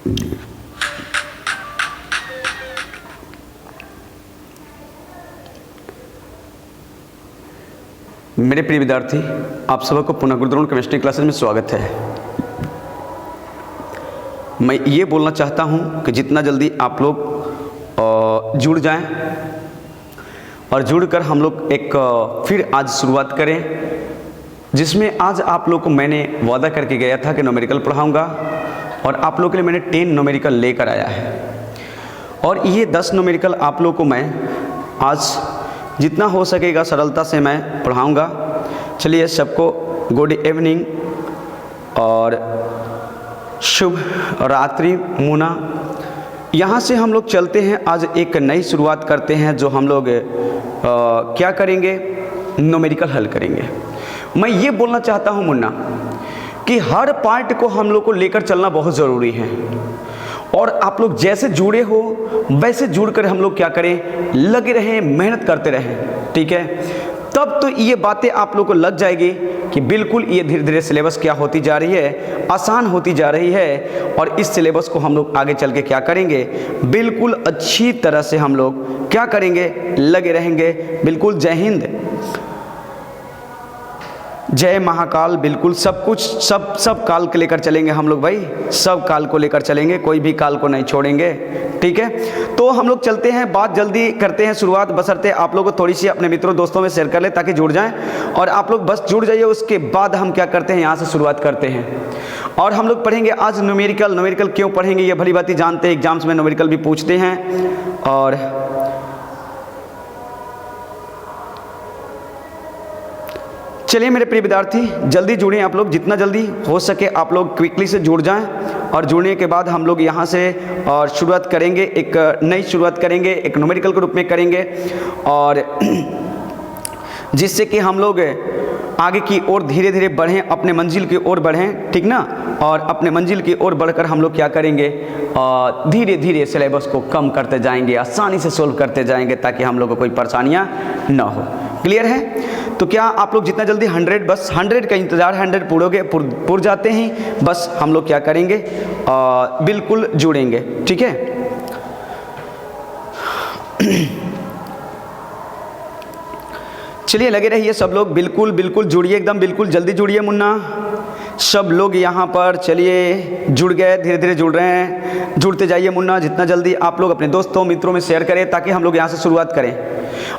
मेरे प्रिय विद्यार्थी, आप सबको पुनः गुरुद्रोण केमिस्ट्री क्लासेस में स्वागत है। मैं ये बोलना चाहता हूँ कि जितना जल्दी आप लोग जुड़ जाएं और जुड़कर हम लोग एक फिर आज शुरुआत करें, जिसमें आज आप लोग को मैंने वादा करके गया था कि न्यूमेरिकल पढ़ाऊँगा और आप लोग के लिए मैंने 10 न्यूमेरिकल लेकर आया है। और ये 10 न्यूमेरिकल आप लोग को मैं आज जितना हो सकेगा सरलता से मैं पढ़ाऊँगा। चलिए, सबको गुड इवनिंग और शुभ रात्रि मुना। यहाँ से हम लोग चलते हैं, आज एक नई शुरुआत करते हैं जो हम लोग क्या करेंगे, न्यूमेरिकल हल करेंगे। मैं ये बोलना चाहता हूँ मुन्ना कि हर पार्ट को हम लोग को लेकर चलना बहुत ज़रूरी है और आप लोग जैसे जुड़े हो वैसे जुड़कर हम लोग क्या करें, लगे रहें, मेहनत करते रहें, ठीक है। तब तो ये बातें आप लोग को लग जाएगी कि बिल्कुल ये धीरे धीरे सिलेबस क्या होती जा रही है, आसान होती जा रही है और इस सिलेबस को हम लोग आगे चल के क्या करेंगे, बिल्कुल अच्छी तरह से हम लोग क्या करेंगे, लगे रहेंगे। बिल्कुल। जय हिंद, जय महाकाल। बिल्कुल सब कुछ सब काल को लेकर चलेंगे हम लोग भाई, सब काल को लेकर चलेंगे, कोई भी काल को नहीं छोड़ेंगे, ठीक है। तो हम लोग चलते हैं, बात जल्दी करते हैं शुरुआत, बशर्ते आप लोगों को थोड़ी सी अपने मित्रों दोस्तों में शेयर कर ले ताकि जुड़ जाएं और आप लोग बस जुड़ जाइए। उसके बाद हम क्या करते हैं, यहाँ से शुरुआत करते हैं और हम लोग पढ़ेंगे आज न्यूमेरिकल। न्यूमेरिकल क्यों पढ़ेंगे ये भली बात ही जानते हैं, एग्जाम्स में न्यूमेरिकल भी पूछते हैं। और चलिए मेरे प्रिय विद्यार्थी, जल्दी जुड़ें आप लोग, जितना जल्दी हो सके आप लोग क्विकली से जुड़ जाएं और जुड़ने के बाद हम लोग यहाँ से और शुरुआत करेंगे, एक नई शुरुआत करेंगे, एक न्यूमेरिकल के रूप में करेंगे और जिससे कि हम लोग आगे की ओर धीरे धीरे बढ़ें, अपने मंजिल की ओर बढ़ें, ठीक ना। और अपने मंजिल की ओर बढ़कर हम लोग क्या करेंगे, धीरे धीरे सिलेबस को कम करते जाएंगे, आसानी से सोल्व करते जाएंगे ताकि हम लोग को कोई परेशानियाँ ना हो। क्लियर है? तो क्या आप लोग जितना जल्दी 100, बस 100 का इंतज़ार, 100 पुर जाते ही बस हम लोग क्या करेंगे, बिल्कुल जुड़ेंगे, ठीक है। चलिए लगे रहिए सब लोग, बिल्कुल बिल्कुल जुड़िए, एकदम बिल्कुल जल्दी जुड़िए मुन्ना। सब लोग यहाँ पर चलिए जुड़ गए, धीरे धीरे जुड़ रहे हैं, जुड़ते जाइए मुन्ना। जितना जल्दी आप लोग अपने दोस्तों मित्रों में शेयर करें ताकि हम लोग यहाँ से शुरुआत करें।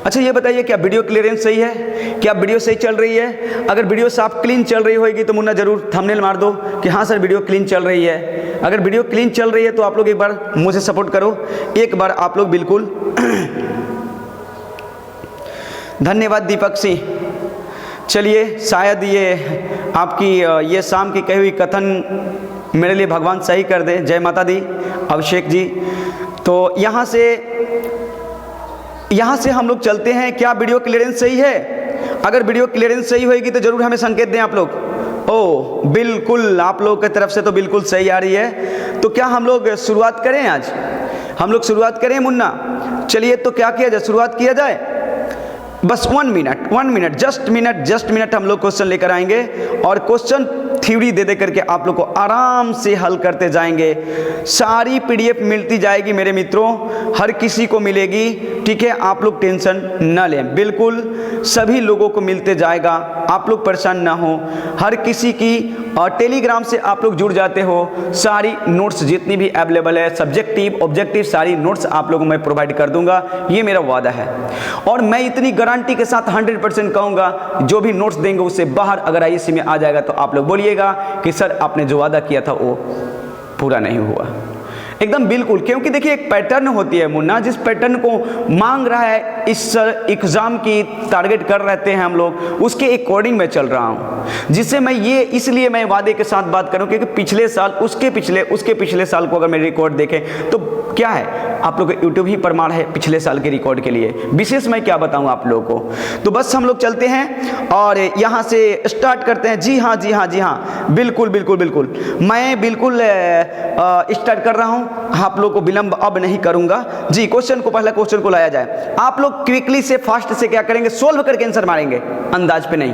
अच्छा ये बताइए, क्या वीडियो क्लियरेंस सही है, क्या वीडियो सही चल रही है? अगर वीडियो साफ क्लीन चल रही होगी तो मुन्ना जरूर थंबनेल मार दो कि हाँ सर वीडियो क्लीन चल रही है। अगर वीडियो क्लीन चल रही है तो आप लोग एक बार मुझे सपोर्ट करो, एक बार आप लोग बिल्कुल। धन्यवाद दीपक सिंह। चलिए, शायद ये आपकी ये शाम की कही हुई कथन मेरे लिए भगवान सही कर दे। जय माता दी अभिषेक जी। तो यहाँ से हम लोग चलते हैं। क्या वीडियो क्लियरेंस सही है? अगर वीडियो क्लियरेंस सही होगी तो जरूर हमें संकेत दें आप लोग। ओ बिल्कुल, आप लोगों की तरफ से तो बिल्कुल सही आ रही है। तो क्या हम लोग शुरुआत करें? आज हम लोग शुरुआत करें मुन्ना। चलिए, तो क्या किया जाए, शुरुआत किया जाए। बस 1 मिनट, जस्ट मिनट हम लोग क्वेश्चन लेकर आएंगे और क्वेश्चन थ्योरी दे करके आप लोग को आराम से हल करते जाएंगे। सारी पीडीएफ मिलती जाएगी मेरे मित्रों, हर किसी को मिलेगी, ठीक है। आप लोग टेंशन न लें, बिल्कुल सभी लोगों को मिलते जाएगा, आप लोग परेशान ना हो। हर किसी की टेलीग्राम से आप लोग जुड़ जाते हो, सारी नोट्स जितनी भी अवेलेबल है, सब्जेक्टिव ऑब्जेक्टिव सारी नोट्स आप लोगों को मैं प्रोवाइड कर दूंगा, ये मेरा वादा है। और मैं इतनी गारंटी के साथ 100% कहूँगा, जो भी नोट्स देंगे उससे बाहर अगर आईएससी में आ जाएगा तो आप लोग बोलिएगा कि सर आपने जो वादा किया था वो पूरा नहीं हुआ। एकदम बिल्कुल, क्योंकि देखिए एक पैटर्न होती है मुन्ना, जिस पैटर्न को मांग रहा है इस एग्जाम की टारगेट कर रहते हैं हम लोग, उसके अकॉर्डिंग मैं चल रहा हूं। जिससे मैं ये इसलिए मैं वादे के साथ बात करूं क्योंकि पिछले साल उसके पिछले साल को अगर मेरे रिकॉर्ड देखें तो क्या है, आप लोग को यूट्यूब ही प्रमाण है पिछले साल के रिकॉर्ड के लिए। विशेष मैं क्या बताऊं आप लोगों को। तो बस हम लोग चलते हैं और यहाँ से स्टार्ट करते हैं। जी हाँ, बिल्कुल, मैं बिल्कुल स्टार्ट कर रहा हूँ, आप लोग को विलंब अब नहीं करूंगा जी। पहला क्वेश्चन को लाया जाए। आप लोग क्विकली से फास्ट से क्या करेंगे, सोल्व करके आंसर मारेंगे, अंदाज पे नहीं,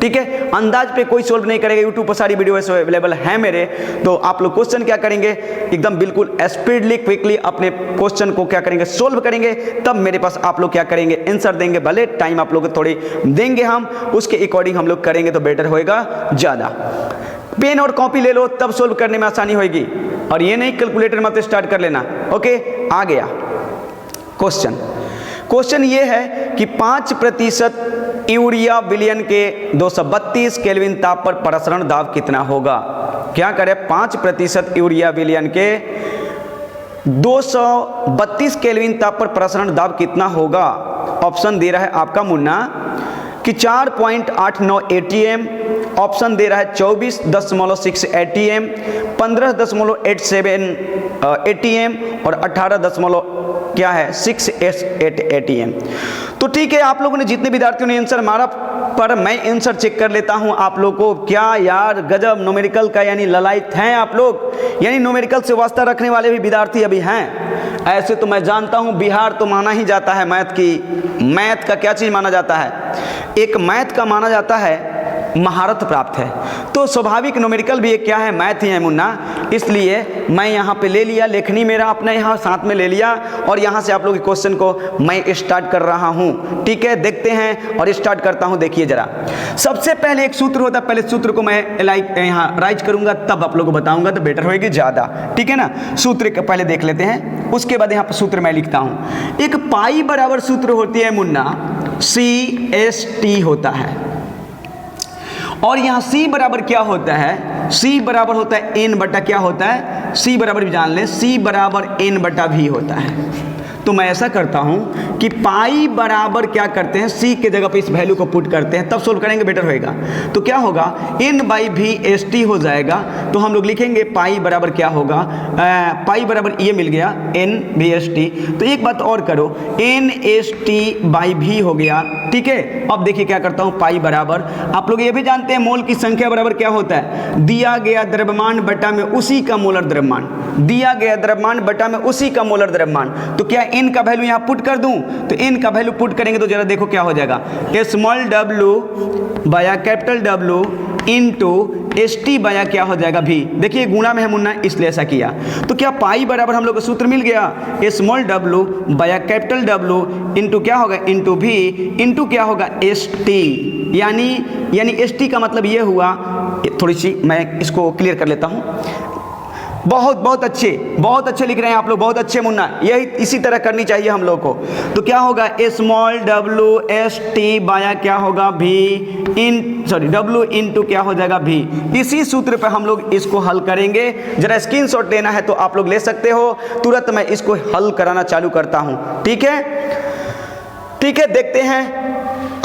ठीक है। अंदाज पे कोई सोल्व नहीं करेगा, यूट्यूब पर सारी वीडियो अवेलेबल है मेरे। तो आप लोग क्वेश्चन क्या करेंगे, एकदम बिल्कुल स्पीडली क्विकली अपने क्वेश्चन को क्या करेंगे, सोल्व करेंगे, तब मेरे पास आप लोग क्या करेंगे, आंसर देंगे। भले टाइम आप लोग थोड़ी देंगे, हम उसके अकॉर्डिंग हम लोग करेंगे तो बेटर होएगा ज़्यादा। पेन और कॉपी ले लो, तब सोल्व करने में आसानी होगी, और ये नहीं कैलकुलेटर मत स्टार्ट कर लेना। ओके, आ गया क्वेश्चन ये है कि 5% यूरिया विलयन के 232 केल्विन ताप पर प्रसरण दाब कितना होगा। क्या करें, 5% यूरिया विलयन के 232 केल्विन ताप पर प्रसरण दाब कितना होगा। ऑप्शन दे रहा है आपका मुन्ना कि 4.89 ATM, ऑप्शन दे रहा है 24.6 ATM, 15.87 ATM और 18.68 ATM। तो ठीक है, आप लोगों ने जितने विद्यार्थियों ने आंसर मारा, पर मैं आंसर चेक कर लेता हूं आप लोगों को। क्या यार गजब न्यूमेरिकल का यानी ललायत हैं आप लोग, यानी न्यूमेरिकल से वास्ता रखने वाले भी विद्यार्थी अभी हैं। ऐसे तो मैं जानता हूं बिहार तो माना ही जाता है मैथ का क्या चीज़ माना जाता है, एक मैथ का माना जाता है महारत प्राप्त है। तो स्वाभाविक न्यूमेरिकल भी एक क्या है, मैथ ही है मुन्ना। इसलिए मैं यहाँ पे ले लिया, लेखनी मेरा अपने यहाँ साथ में ले लिया, और यहाँ से आप लोग के क्वेश्चन को मैं स्टार्ट कर रहा हूँ। ठीक है, देखते हैं और स्टार्ट करता हूँ। देखिए जरा, सबसे पहले एक सूत्र होता है, पहले सूत्र को मैं यहाँ राइज करूँगा, तब आप लोग को बताऊँगा तो बेटर होएगी ज़्यादा। ठीक है ना, सूत्र का पहले देख लेते हैं, उसके बाद यहाँ पर सूत्र मैं लिखता हूँ। एक पाई बराबर सूत्र होती है मुन्ना, CST होता है, और यहाँ C बराबर क्या होता है, C बराबर होता है N बटा क्या होता है, C बराबर भी जान ले, C बराबर N बटा V होता है। तो मैं ऐसा करता हूँ कि पाई बराबर क्या करते हैं, C के जगह पे इस वैल्यू को पुट करते हैं, तब सोल्व करेंगे बेटर होएगा। तो क्या होगा, N/VST हो जाएगा। तो हम लोग लिखेंगे पाई बराबर क्या होगा, पाई बराबर ये मिल गया N/VST। तो एक बात और करो, NST/V हो गया। ठीक है, अब देखिए क्या करता हूँ, पाई बराबर, आप लोग ये भी जानते हैं मोल की संख्या बराबर क्या होता है, दिया गया द्रव्यमान बटा में उसी का मोलर द्रव्यमान, दिया गया द्रव्यमान बटा में उसी का मोलर द्रव्यमान। तो क्या n का वैल्यू यहाँ पुट कर दूं, तो n का वैल्यू पुट करेंगे तो जरा देखो क्या हो जाएगा, स्मॉल w बाया कैपिटल W इंटू ST बाया क्या हो जाएगा V। देखिए गुणा में है मुन्ना, इसलिए ऐसा किया। तो क्या पाई बराबर हम लोग को सूत्र मिल गया, स्मॉल w बाया कैपिटल W इंटू क्या होगा, इंटू V इंटू क्या होगा ST। यानी ST का मतलब ये हुआ, थोड़ी सी मैं इसको क्लियर कर लेता हूँ। बहुत अच्छे लिख रहे हैं आप लोग, बहुत अच्छे मुन्ना, यही इसी तरह करनी चाहिए हम लोग को। तो क्या होगा, स्मॉल WST बाया क्या होगा V W इंटू क्या हो जाएगा V। इसी सूत्र पे हम लोग इसको हल करेंगे। जरा स्क्रीनशॉट लेना है तो आप लोग ले सकते हो, तुरंत मैं इसको हल कराना चालू करता हूँ। ठीक है, देखते हैं,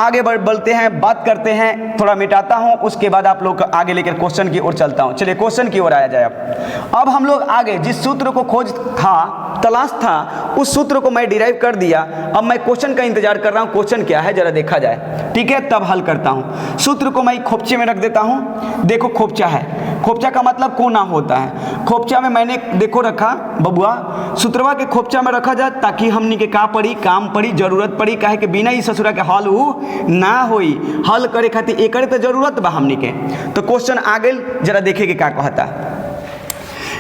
आगे बढ़ते हैं, बात करते हैं, थोड़ा मिटाता हूं, उसके बाद आप लोग आगे लेकर क्वेश्चन की ओर चलता हूं। चलिए क्वेश्चन की ओर आया जाए। अब हम लोग आगे जिस सूत्र को तलाश था, उस सूत्र को मैं डिराइव कर दिया। अब मैं क्वेश्चन का इंतजार कर रहा हूं, क्वेश्चन क्या है जरा देखा जाए। ठीक है, तब हल करता हूं। सूत्र को मैं खोपचे में रख देता हूं। देखो खोपचा है, खोपचा का मतलब कोना होता है। खोपचा में मैंने देखो रखा बबुआ, सूत्रवा के खोपचा में रखा जाए ताकि हमनी के काम पड़ी, जरूरत पड़ी, काहे कि बिना ही ससुरा के हल ना होई, हल करे खातिर एकरे तो जरूरत बा हमनी के। तो क्वेश्चन आ गइल, जरा देखेंगे क्या कहता।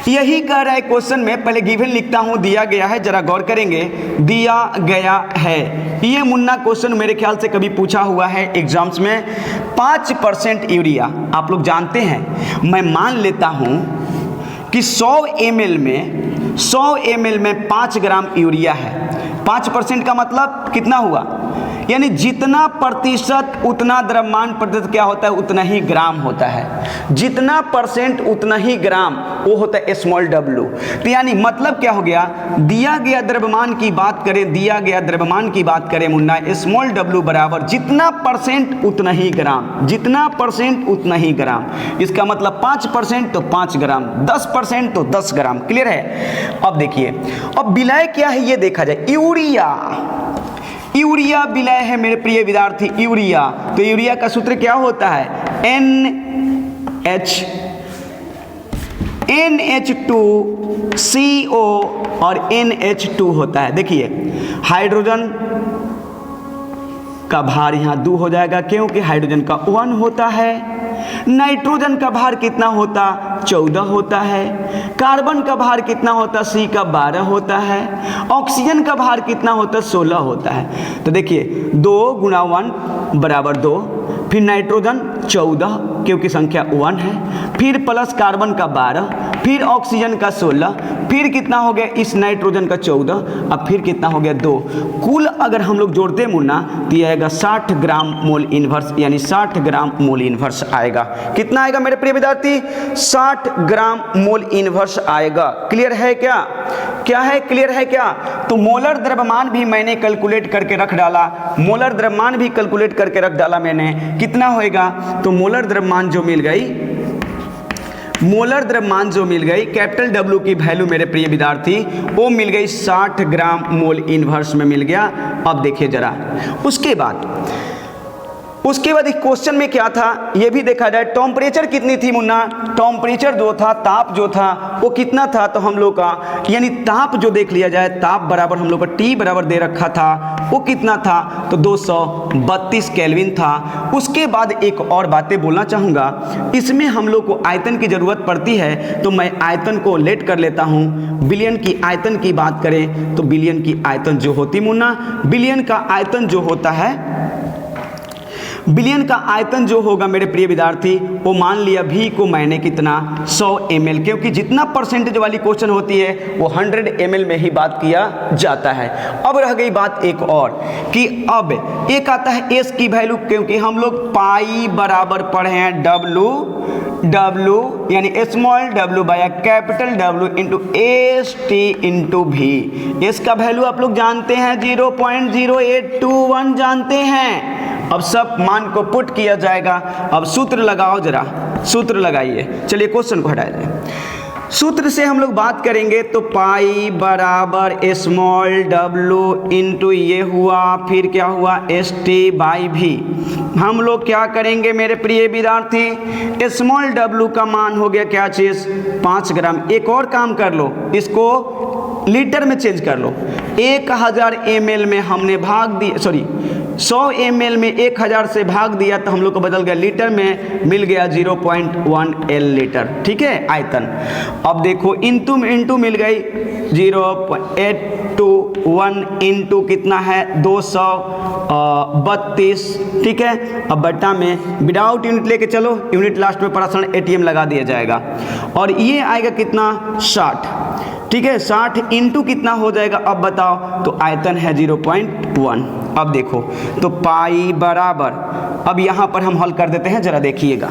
यही कह रहा है क्वेश्चन में, पहले गिवन लिखता हूं, दिया गया है, जरा गौर करेंगे, दिया गया है। ये मुन्ना क्वेश्चन मेरे ख्याल से कभी पूछा हुआ है एग्जाम्स में। 5% यूरिया, आप लोग जानते हैं, मैं मान लेता हूं कि 100 ml में 5 ग्राम यूरिया है। 5% का मतलब कितना हुआ, यानी जितना प्रतिशत उतना द्रव्यमान प्रतिशत क्या होता है, उतना ही ग्राम होता है। जितना परसेंट उतना ही ग्राम, वो होता है स्मॉल w। तो यानी मतलब क्या हो गया, दिया गया द्रव्यमान की बात करें मुन्ना, स्मॉल w बराबर जितना परसेंट उतना ही ग्राम, जितना परसेंट उतना ही ग्राम। इसका मतलब 5% तो 5 ग्राम, 10% तो 10 ग्राम। क्लियर है। अब देखिए, अब विलय क्या है ये देखा जाए। यूरिया विलय है मेरे प्रिय विद्यार्थी, यूरिया। तो यूरिया का सूत्र क्या होता है, NH2CO और NH2 होता है। देखिए हाइड्रोजन का भार यहाँ 2 हो जाएगा क्योंकि हाइड्रोजन का 1 होता है। नाइट्रोजन का भार कितना होता, 14 होता है। कार्बन का भार कितना होता, C का 12 होता है। ऑक्सीजन का भार कितना होता, 16 होता है। तो देखिए 2 × 1 = 2, फिर नाइट्रोजन 14 क्योंकि संख्या 1 है, फिर प्लस कार्बन का 12, फिर ऑक्सीजन का 16, फिर कितना हो गया इस नाइट्रोजन का 14, अब फिर कितना हो गया 2। कुल अगर हम लोग जोड़ते मुन्ना तो यह आएगा 60 ग्राम मोल इनवर्स, यानी 60 ग्राम मोल इनवर्स आएगा। कितना आएगा मेरे प्रिय विद्यार्थी, 60 ग्राम मोल इनवर्स आएगा। क्लियर है क्या, क्या है, क्लियर है क्या? तो मोलर द्रव्यमान भी मैंने कैलकुलेट करके रख डाला, मोलर द्रव्यमान भी कैलकुलेट करके रख डाला मैंने। कितना होएगा, तो मोलर द्रव्यमान जो मिल गई, मोलर द्रव्यमान जो मिल गई कैपिटल W की वैल्यू मेरे प्रिय विद्यार्थी वो मिल गई 60 ग्राम मोल इनवर्स में मिल गया। अब देखिए जरा उसके बाद एक क्वेश्चन में क्या था ये भी देखा जाए। टेम्परेचर कितनी थी मुन्ना, टेम्परेचर जो था, ताप जो था वो कितना था, तो हम लोग का यानी ताप जो देख लिया जाए, ताप बराबर हम लोग का T बराबर दे रखा था, वो कितना था, तो 232 केल्विन था। उसके बाद एक और बातें बोलना चाहूँगा, इसमें हम लोग को आयतन की ज़रूरत पड़ती है, तो मैं आयतन को लेट कर लेता हूँ। बिलियन की आयतन की बात करें तो बिलियन की आयतन जो होती मुन्ना, बिलियन का आयतन जो होता है, बिलियन का आयतन जो होगा मेरे प्रिय विद्यार्थी वो मान लिया V को मैंने कितना 100 ml, क्योंकि जितना परसेंटेज वाली क्वेश्चन होती है वो 100 ml में ही बात किया जाता है। अब रह गई बात एक और कि अब एक आता है S की वैल्यू, क्योंकि हम लोग पाई बराबर पढ़े हैं W यानी small w by capital W into ST into V। S का वैल्यू आप लोग जानते हैं 0.0821 जानते हैं। अब सब मान को पुट किया जाएगा। अब सूत्र लगाओ, जरा सूत्र लगाइए। चलिए क्वेश्चन को हटाया जाए। सूत्र से हम लोग बात करेंगे तो पाई बराबर स्मॉल w इंटू ये हुआ, फिर क्या हुआ ST बाई V। हम लोग क्या करेंगे मेरे प्रिय विद्यार्थी, स्मॉल w का मान हो गया क्या चीज़ 5 ग्राम। एक और काम कर लो, इसको लीटर में चेंज कर लो। 1000 ml में हमने भाग दिया, सॉरी 100 ml में 1000 से भाग दिया तो हम लोग को बदल गया लीटर में, मिल गया 0.1 L लीटर। ठीक है आयतन। अब देखो इंटू मिल गई 0.821 इंटू कितना है 232। ठीक है, अब बट्टा में विदाउट यूनिट लेके चलो, यूनिट लास्ट में परसेंट ATM लगा दिया जाएगा और ये आएगा कितना 60। ठीक है, 60 इंटू कितना हो जाएगा अब बताओ, तो आयतन है 0.1। अब देखो तो पाई बराबर, अब यहाँ पर हम हल कर देते हैं, जरा देखिएगा,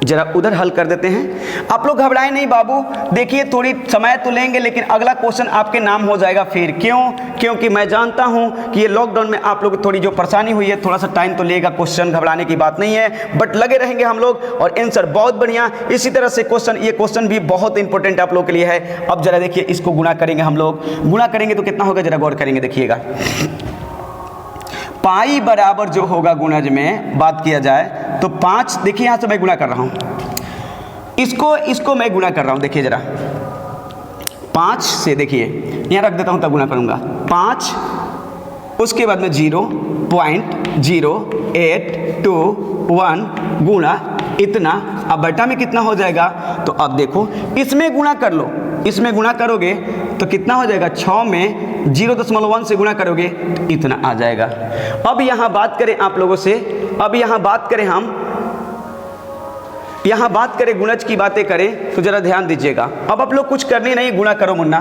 जरा उधर हल कर देते हैं। आप लोग घबराएं नहीं बाबू, देखिए थोड़ी समय तो लेंगे लेकिन अगला क्वेश्चन आपके नाम हो जाएगा फिर। क्यों? क्योंकि मैं जानता हूं कि ये लॉकडाउन में आप लोग थोड़ी जो परेशानी हुई है, थोड़ा सा टाइम तो लेगा, क्वेश्चन घबराने की बात नहीं है, बट लगे रहेंगे हम लोग और आंसर बहुत बढ़िया। इसी तरह से क्वेश्चन, ये क्वेश्चन भी बहुत इंपॉर्टेंट आप लोग के लिए है। अब जरा देखिए, इसको गुणा करेंगे हम लोग, गुणा करेंगे तो कितना होगा, जरा गौर करेंगे, देखिएगा। पाई बराबर जो होगा गुणज में बात किया जाए तो 5, देखिए यहाँ से मैं गुणा कर रहा हूँ, इसको मैं गुणा कर रहा हूँ, देखिए जरा 5 से, देखिए यहाँ रख देता हूँ तब गुणा करूँगा 5, उसके बाद में 0.0821 गुणा इतना, अब बटा में कितना हो जाएगा, तो अब देखो इसमें गुणा कर लो, इसमें गुणा करोगे तो कितना हो जाएगा, 6 में 0.1 से गुणा करोगे तो इतना आ जाएगा। अब यहाँ बात करें आप लोगों से, अब यहाँ बात करें हम, यहाँ बात करें गुणज की बातें करें तो जरा ध्यान दीजिएगा। अब आप लोग कुछ करनी नहीं, गुणा करो मुन्ना,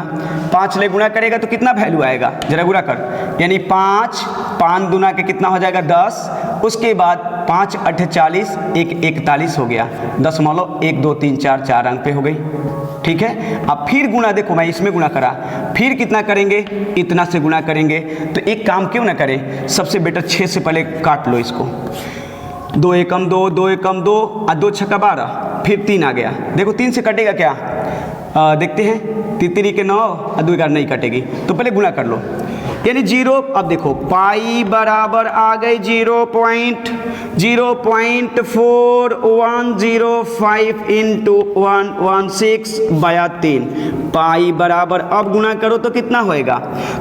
5 ले गुणा करेगा तो कितना वैल्यू आएगा, जरा गुणा कर, यानी 5 दूना के कितना हो जाएगा 10, उसके बाद 5 8 40, 1 41 हो गया, 0.1 2 3 4 4 अंक पे हो गई। ठीक है, अब फिर गुणा, देखो मैं इसमें गुणा करा, फिर कितना करेंगे, इतना से गुणा करेंगे। तो एक काम क्यों ना करें, सबसे बेटर 6 से पहले काट लो इसको, 2 एकम 2, 2 एकम 2 और 2 छक्का 12, फिर 3 आ गया। देखो 3 से कटेगा क्या, देखते हैं, 3 के 9 और 2 11 नहीं कटेगी, तो पहले गुणा कर लो। यानी 0, अब देखो पाई बराबर आ गई 0.4105 इंटू 116/3। पाई बराबर, अब गुणा करो तो कितना होएगा,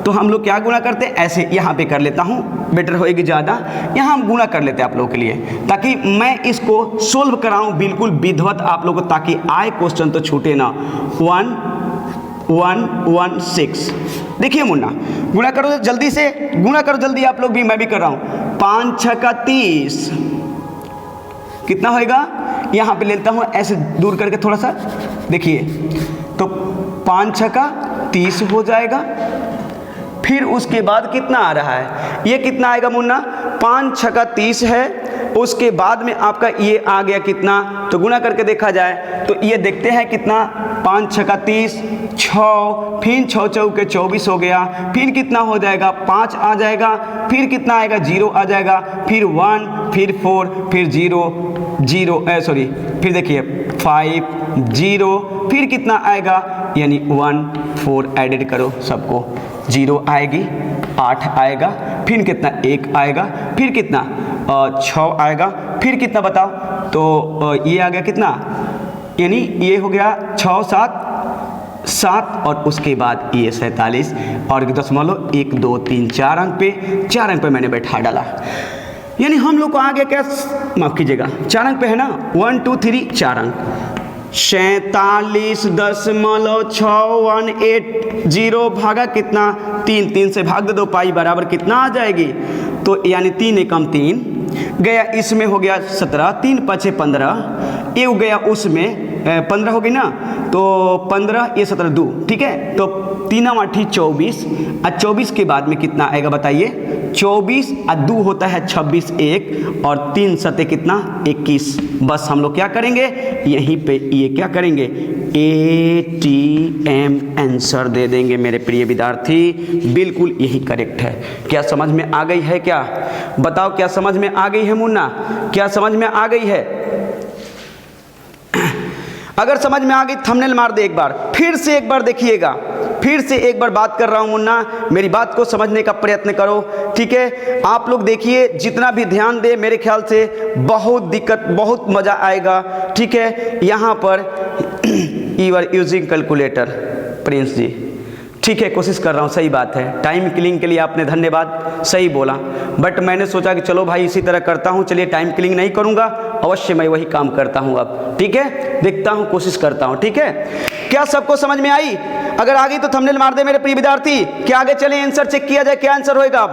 तो हम लोग क्या गुणा करते हैं, ऐसे यहाँ पे कर लेता हूँ, बेटर होएगी ज़्यादा, यहाँ हम गुणा कर लेते हैं आप लोगों के लिए, ताकि मैं इसको सोल्व कराऊँ बिल्कुल विधिवत आप लोगों को, ताकि आए क्वेश्चन तो छूटे ना। 116, देखिए मुन्ना गुणा करो जल्दी से, गुणा करो जल्दी आप लोग भी, मैं भी कर रहा हूँ। 5 6 का 30 कितना होएगा, यहाँ पे लेता हूँ ऐसे दूर करके थोड़ा सा, देखिए तो 5 6 का 30 हो जाएगा। फिर उसके बाद कितना आ रहा है, ये कितना आएगा मुन्ना, 5 6 का 30 है, उसके बाद में आपका ये आ गया कितना, तो गुणा करके देखा जाए तो ये देखते हैं कितना, 5 6 का 30, 6, फिर 6 चौके 24 हो गया, फिर कितना हो जाएगा, 5 आ जाएगा, फिर कितना आएगा, 0 आ जाएगा, फिर 1, फिर 4, फिर 0, फिर देखिए 5 0, फिर कितना आएगा, यानी 1 4 एडिड करो सबको, 0 आएगी, 8 आएगा, फिर कितना 1 आएगा, फिर कितना 6 आएगा, फिर कितना बताओ, तो ये आ गया कितना, यानी ये हो गया 6 7 और उसके बाद ये 47 और 1 2 3 4 अंक पे मैंने बैठा डाला, यानी हम लोग को आ गया क्या, माफ कीजिएगा 4 अंक पे है ना, 1 2 3 4 अंक, 47.618 भागा कितना, 3 से भाग दे दो, पाई बराबर कितना आ जाएगी, तो यानी 3 एकम 3 गया, इसमें हो गया 17, 3 5 15, ये हो गया उसमें 15 हो गई ना, तो 15 ये 17 2, ठीक है, तो 3 8 24, और 24 के बाद में कितना आएगा बताइए, 24 और 2 होता है 26 1 और 3 सते कितना 21। बस हम लोग क्या करेंगे, यहीं पे ये क्या करेंगे, ATM आंसर दे देंगे मेरे प्रिय विद्यार्थी, बिल्कुल यही करेक्ट है। क्या समझ में आ गई है, क्या बताओ, क्या समझ में आ गई है मुन्ना, क्या समझ में आ गई है? अगर समझ में आ गई थंबनेल मार दे एक बार, फिर से एक बार देखिएगा, फिर से एक बार बात कर रहा हूं मुन्ना, मेरी बात को समझने का प्रयत्न करो, ठीक है। आप लोग देखिए, जितना भी ध्यान दे मेरे ख्याल से बहुत दिक्कत, बहुत मज़ा आएगा, ठीक है। यहाँ पर you are using calculator Prince ji, ठीक है, कोशिश कर रहा हूँ, सही बात है, टाइम किलिंग के लिए आपने धन्यवाद, सही बोला, बट मैंने सोचा कि चलो भाई इसी तरह करता हूँ, चलिए टाइम किलिंग नहीं करूँगा, अवश्य मैं वही काम करता हूँ अब, ठीक है, देखता हूँ, कोशिश करता हूँ, ठीक है। क्या सबको समझ में आई? अगर आ गई तो थंबनेल मार दे मेरे प्रिय विद्यार्थी, क्या आगे चले आंसर चेक किया जाए, क्या आंसर होएगा, अब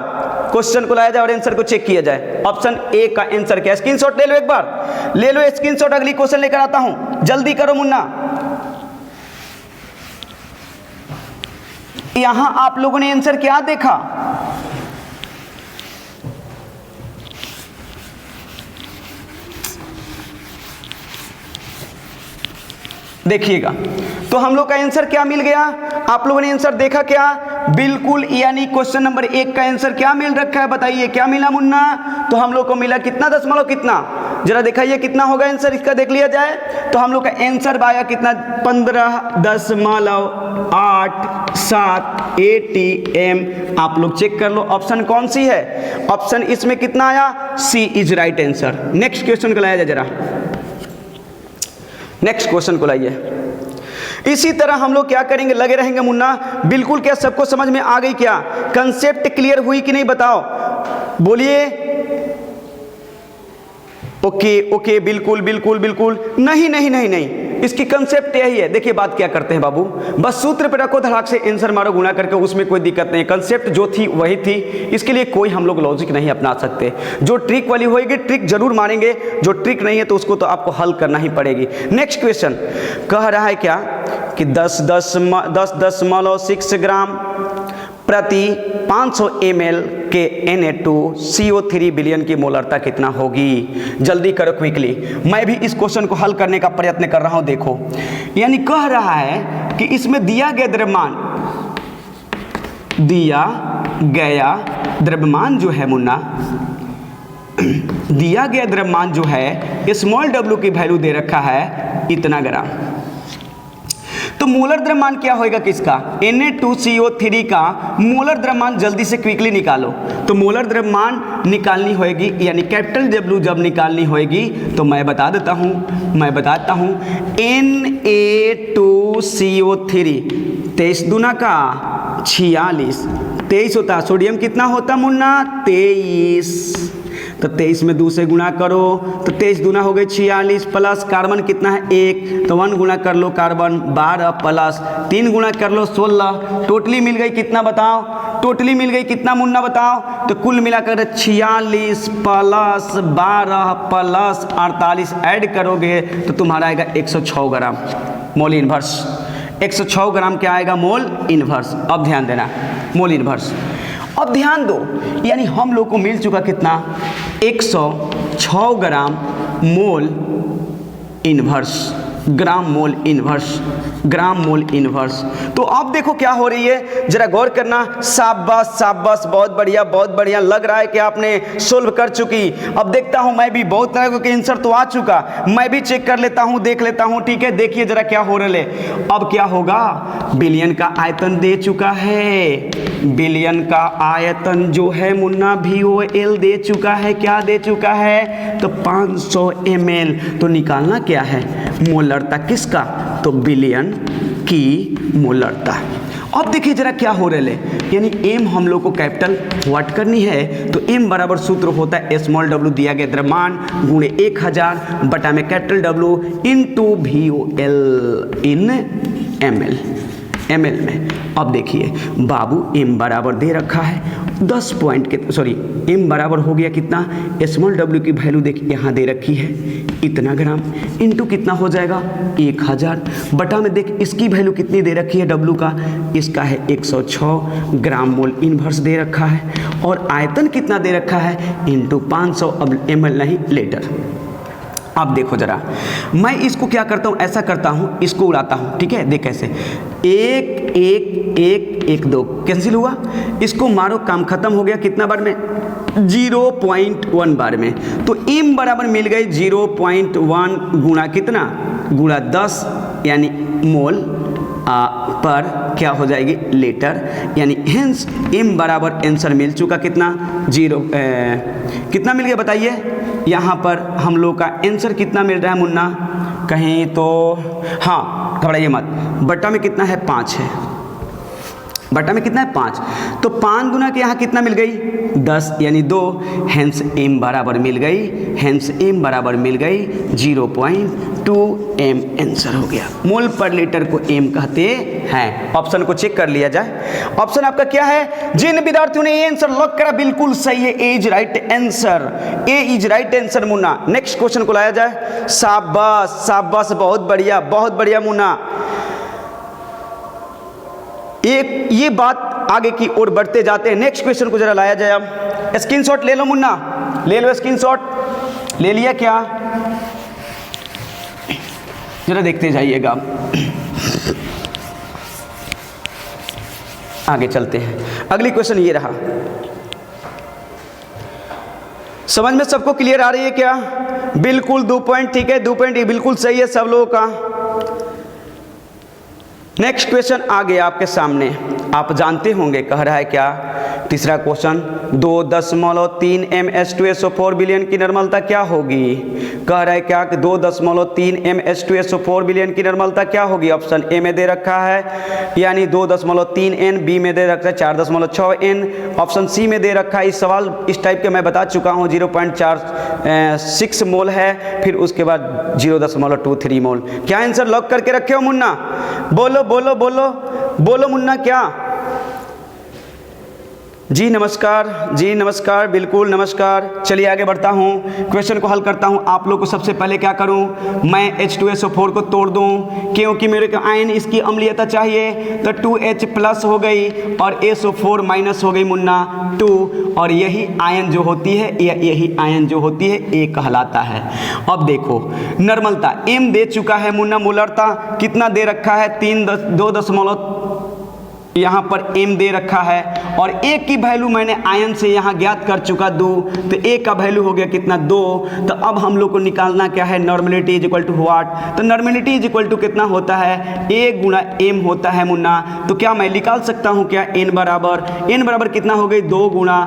क्वेश्चन को लाया जाए और आंसर को चेक किया जाए। ऑप्शन ए का आंसर क्या, स्क्रीनशॉट ले लो, एक बार ले लो स्क्रीनशॉट, अगली क्वेश्चन लेकर आता हूँ, जल्दी करो मुन्ना। यहां आप लोगों ने आंसर क्या देखा, देखिएगा, तो हम लोग का आंसर क्या मिल गया, आप लोगों ने आंसर देखा क्या, बिल्कुल, यानी क्वेश्चन नंबर 1 का आंसर क्या मिल रखा है, बताइए क्या मिला मुन्ना, तो हम लोग को मिला कितना, दशमलव कितना, जरा दिखाइए कितना होगा आंसर इसका, देख लिया जाए तो हम लोग का आंसर आया कितना, 15.87 ATM। आप लोग चेक कर लो ऑप्शन कौन सी है, ऑप्शन इसमें कितना आया, C is right answer. Next question को लाया जाए, जरा नेक्स्ट क्वेश्चन को लाइए। इसी तरह हम लोग क्या करेंगे, लगे रहेंगे मुन्ना, बिल्कुल। क्या सबको समझ में आ गई, क्या कंसेप्ट क्लियर हुई कि नहीं, बताओ, बोलिए। ओके ओके, बिल्कुल बिल्कुल बिल्कुल, नहीं नहीं नहीं नहीं, इसकी कंसेप्ट यही है। देखिए बात क्या करते हैं बाबू, बस सूत्र पे रखो, धड़ाक से आंसर मारो गुणा करके, उसमें कोई दिक्कत नहीं, कंसेप्ट जो थी वही थी, इसके लिए कोई हम लोग लॉजिक नहीं अपना सकते। जो ट्रिक वाली होएगी ट्रिक जरूर मारेंगे, जो ट्रिक नहीं है तो उसको तो आपको हल करना ही पड़ेगी। नेक्स्ट क्वेश्चन कह रहा है क्या कि 10.6 ग्राम प्रति 500 ml के Na2CO3 बिलियन की मोलरता कितना होगी, जल्दी करो क्विकली। मैं भी इस क्वेश्चन को हल करने का प्रयत्न कर रहा हूं, देखो, यानी कह रहा है कि इसमें दिया गया द्रव्यमान जो है मुन्ना, दिया गया द्रव्यमान जो है स्मॉल w की वैल्यू दे रखा है इतना ग्राम। तो तो मोलर द्रव्यमान क्या होएगा किसका, Na2CO3 का मोलर द्रव्यमान जल्दी से क्विकली निकालो। तो मोलर द्रव्यमान निकालनी होएगी, यानी कैपिटल W जब निकालनी होएगी तो मैं बताता हूँ Na2CO3 23 दूना का 46, 23 होता, सोडियम कितना होता मुन्ना 23, तो 23 में 2 से गुणा करो तो 23 दूना हो गई 46, प्लस कार्बन कितना है 1, तो 1 गुणा कर लो कार्बन 12, प्लस 3 गुणा कर लो 16, टोटली मिल गई कितना बताओ, टोटली मिल गई कितना मुन्ना बताओ, तो कुल मिलाकर 46 प्लस 12 प्लस 48 ऐड करोगे तो तुम्हारा आएगा 106 ग्राम मोल इनवर्स। 106 ग्राम क्या आएगा, मोल इनवर्स। अब ध्यान देना, मोल इनवर्स। अब ध्यान दो, यानी हम लोग को मिल चुका कितना, 106 ग्राम मोल इनवर्स, ग्राम मोल इनवर्स, ग्राम मोल इनवर्स। तो अब देखो क्या हो रही है, जरा गौर करना। शाबाश शाबाश, बहुत बढ़िया बहुत बढ़िया, लग रहा है कि आपने सोल्व कर चुकी। अब देखता हूं मैं भी, बहुत तरह के आंसर तो आ चुका, मैं भी चेक कर लेता हूं, देख लेता हूं। ठीक है, देखिए जरा क्या हो रहा है। अब क्या होगा, बिलियन का आयतन दे चुका है, बिलियन का आयतन जो है मुन्ना VOL दे चुका है, क्या दे चुका है, तो 500 ml। तो निकालना क्या है, मोलरता किसका, तो बिलियन की मोलरता। अब देखिए जरा क्या हो रहा है, यानी m हम लोग को कैपिटल व्हाट करनी है, तो m बराबर सूत्र होता है स्मॉल w दिया गया द्रव्यमान गुणे 1000 बटा में कैपिटल W इंटू VOL इन ml में। अब देखिए बाबू m बराबर दे रखा है 10 पॉइंट के, सॉरी m बराबर हो गया कितना, स्मॉल w की वैल्यू देखिए यहाँ दे रखी है इतना ग्राम, इंटू कितना हो जाएगा 1000 बटा में देख इसकी वैल्यू कितनी दे रखी है w का, इसका है 106 ग्राम मोल इनवर्स दे रखा है, और आयतन कितना दे रखा है इंटू 500, अब ml नहीं लीटर। अब देखो जरा, मैं इसको क्या करता हूँ, ऐसा करता हूँ, इसको उड़ाता हूँ। ठीक है, देख कैसे, 1 1 1 1 2 कैंसिल हुआ, इसको मारो काम खत्म हो गया, कितना बार में 0.1 बार में। तो m बराबर मिल गई 0.1 गुणा कितना, गुणा 10, यानी मोल पर क्या हो जाएगी लीटर, यानी हेंस m बराबर आंसर मिल चुका कितना, कितना मिल गया बताइए। यहाँ पर हम लोग का आंसर कितना मिल रहा है मुन्ना, कहीं तो हाँ घबराइए मत, बट्टा में कितना है 5 है, बट्टा में कितना है 5, तो 5 गुना के यहाँ कितना मिल गई 10, यानी 2, हेंस m बराबर मिल गई, हेंस m बराबर मिल गई 0.2 m आंसर हो गया। मोल पर लीटर को m कहते हैं। ऑप्शन को चेक कर लिया जाए, ऑप्शन आपका क्या है, जिन विद्यार्थियों ने ये आंसर लॉक करा बिल्कुल सही है, A is right answer, A is right answer Munna. Next question को लाया जाए, शाबाश शाबाश, बहुत बढ़िया मुन्ना। ये बात आगे की ओर बढ़ते जाते हैं, नेक्स्ट क्वेश्चन को जरा लाया जाए। अब स्क्रीनशॉट ले लो मुन्ना, ले लो स्क्रीनशॉट, ले लिया क्या, जरा देखते जाइएगा। आगे चलते हैं, अगली क्वेश्चन ये रहा, समझ में सबको क्लियर आ रही है क्या, बिल्कुल 2 पॉइंट, ठीक है 2 पॉइंट बिल्कुल सही है सब लोगों का। नेक्स्ट क्वेश्चन आ गया आपके सामने, आप जानते होंगे, कह रहा है क्या, तीसरा क्वेश्चन, 2.3 mH2SO4 बिलियन की निर्मलता क्या होगी, कह रहा है क्या कि 2.3 mH2SO4 बिलियन की निर्मलता क्या होगी। ऑप्शन ए में दे रखा है यानी 2.3 n, बी में दे रखा है 4.6 n, ऑप्शन सी में दे रखा है, इस सवाल इस टाइप के मैं बता चुका हूँ, 0.46 मोल है, फिर उसके बाद 0.23 मोल। क्या आंसर लॉक करके रखे हो मुन्ना, बोलो बोलो बोलो बोलो मुन्ना, क्या, जी नमस्कार, बिल्कुल नमस्कार। चलिए आगे बढ़ता हूँ, क्वेश्चन को हल करता हूँ। आप लोग को सबसे पहले क्या करूँ, मैं H2SO4 को तोड़ दूँ, क्योंकि मेरे को आयन इसकी अम्लीयता चाहिए, तो 2H प्लस हो गई और SO4 माइनस हो गई मुन्ना 2, और यही आयन जो होती है, यही आयन जो होती है A कहलाता है। अब देखो निर्मलता M दे चुका है मुन्ना, मोलरता कितना दे रखा है, यहाँ पर m दे रखा है और a की वैल्यू मैंने आयन से यहाँ ज्ञात कर चुका 2, तो a का वैल्यू हो गया कितना 2। तो अब हम लोग को निकालना क्या है, normality is equal to what, तो नॉर्मलिटी इज इक्वल टू कितना होता है, a गुणा m होता है मुन्ना। तो क्या मैं निकाल सकता हूँ क्या, n बराबर कितना हो गई 2 गुणा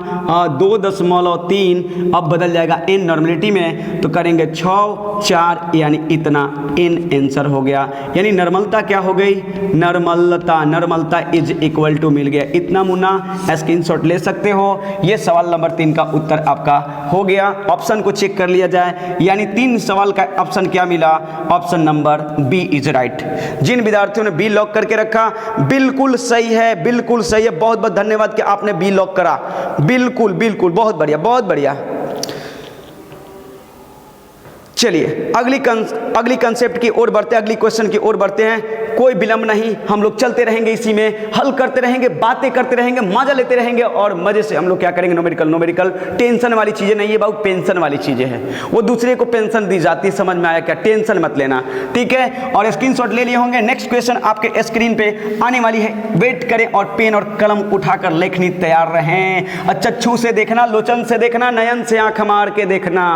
2.3, अब बदल जाएगा n नॉर्मलिटी में, तो करेंगे 6 4 यानी इतना n आंसर हो गया। यानी नॉर्मलता क्या हो गई, नॉर्मलता इज इक्वल टू मिल गया इतना मुन्ना। स्क्रीनशॉट ले सकते हो। ये सवाल नंबर 3 का उत्तर आपका हो गया। ऑप्शन को चेक कर लिया जाए, यानी 3 सवाल का ऑप्शन क्या मिला, option number B is right. जिन विद्यार्थियों ने बी लॉक करके रखा बिल्कुल सही है, बिल्कुल सही है। बहुत बहुत धन्यवाद कि आपने बी लॉक करा, बिल्कुल बिल्कुल, बहुत बढ़िया बहुत बढ़िया। चलिए अगली कंसेप्ट की ओर बढ़ते हैं, अगली क्वेश्चन की ओर बढ़ते हैं। कोई विलंब नहीं, हम लोग चलते रहेंगे, इसी में हल करते रहेंगे, बातें करते रहेंगे, मजा लेते रहेंगे और मजे से हम लोग क्या करेंगे, न्यूमेरिकल टेंशन वाली चीजें नहीं है बाबू, पेंशन वाली चीजें हैं। वो दूसरे को पेंशन दी जाती है, समझ में आया क्या, टेंशन मत लेना, ठीक है। और स्क्रीनशॉट ले लिए होंगे। नेक्स्ट क्वेश्चन आपके स्क्रीन पे आने वाली है, वेट करें और पेन और कलम उठाकर लिखनी तैयार रहें। चक्षु से देखना, लोचन से देखना, नयन से आंख मार के देखना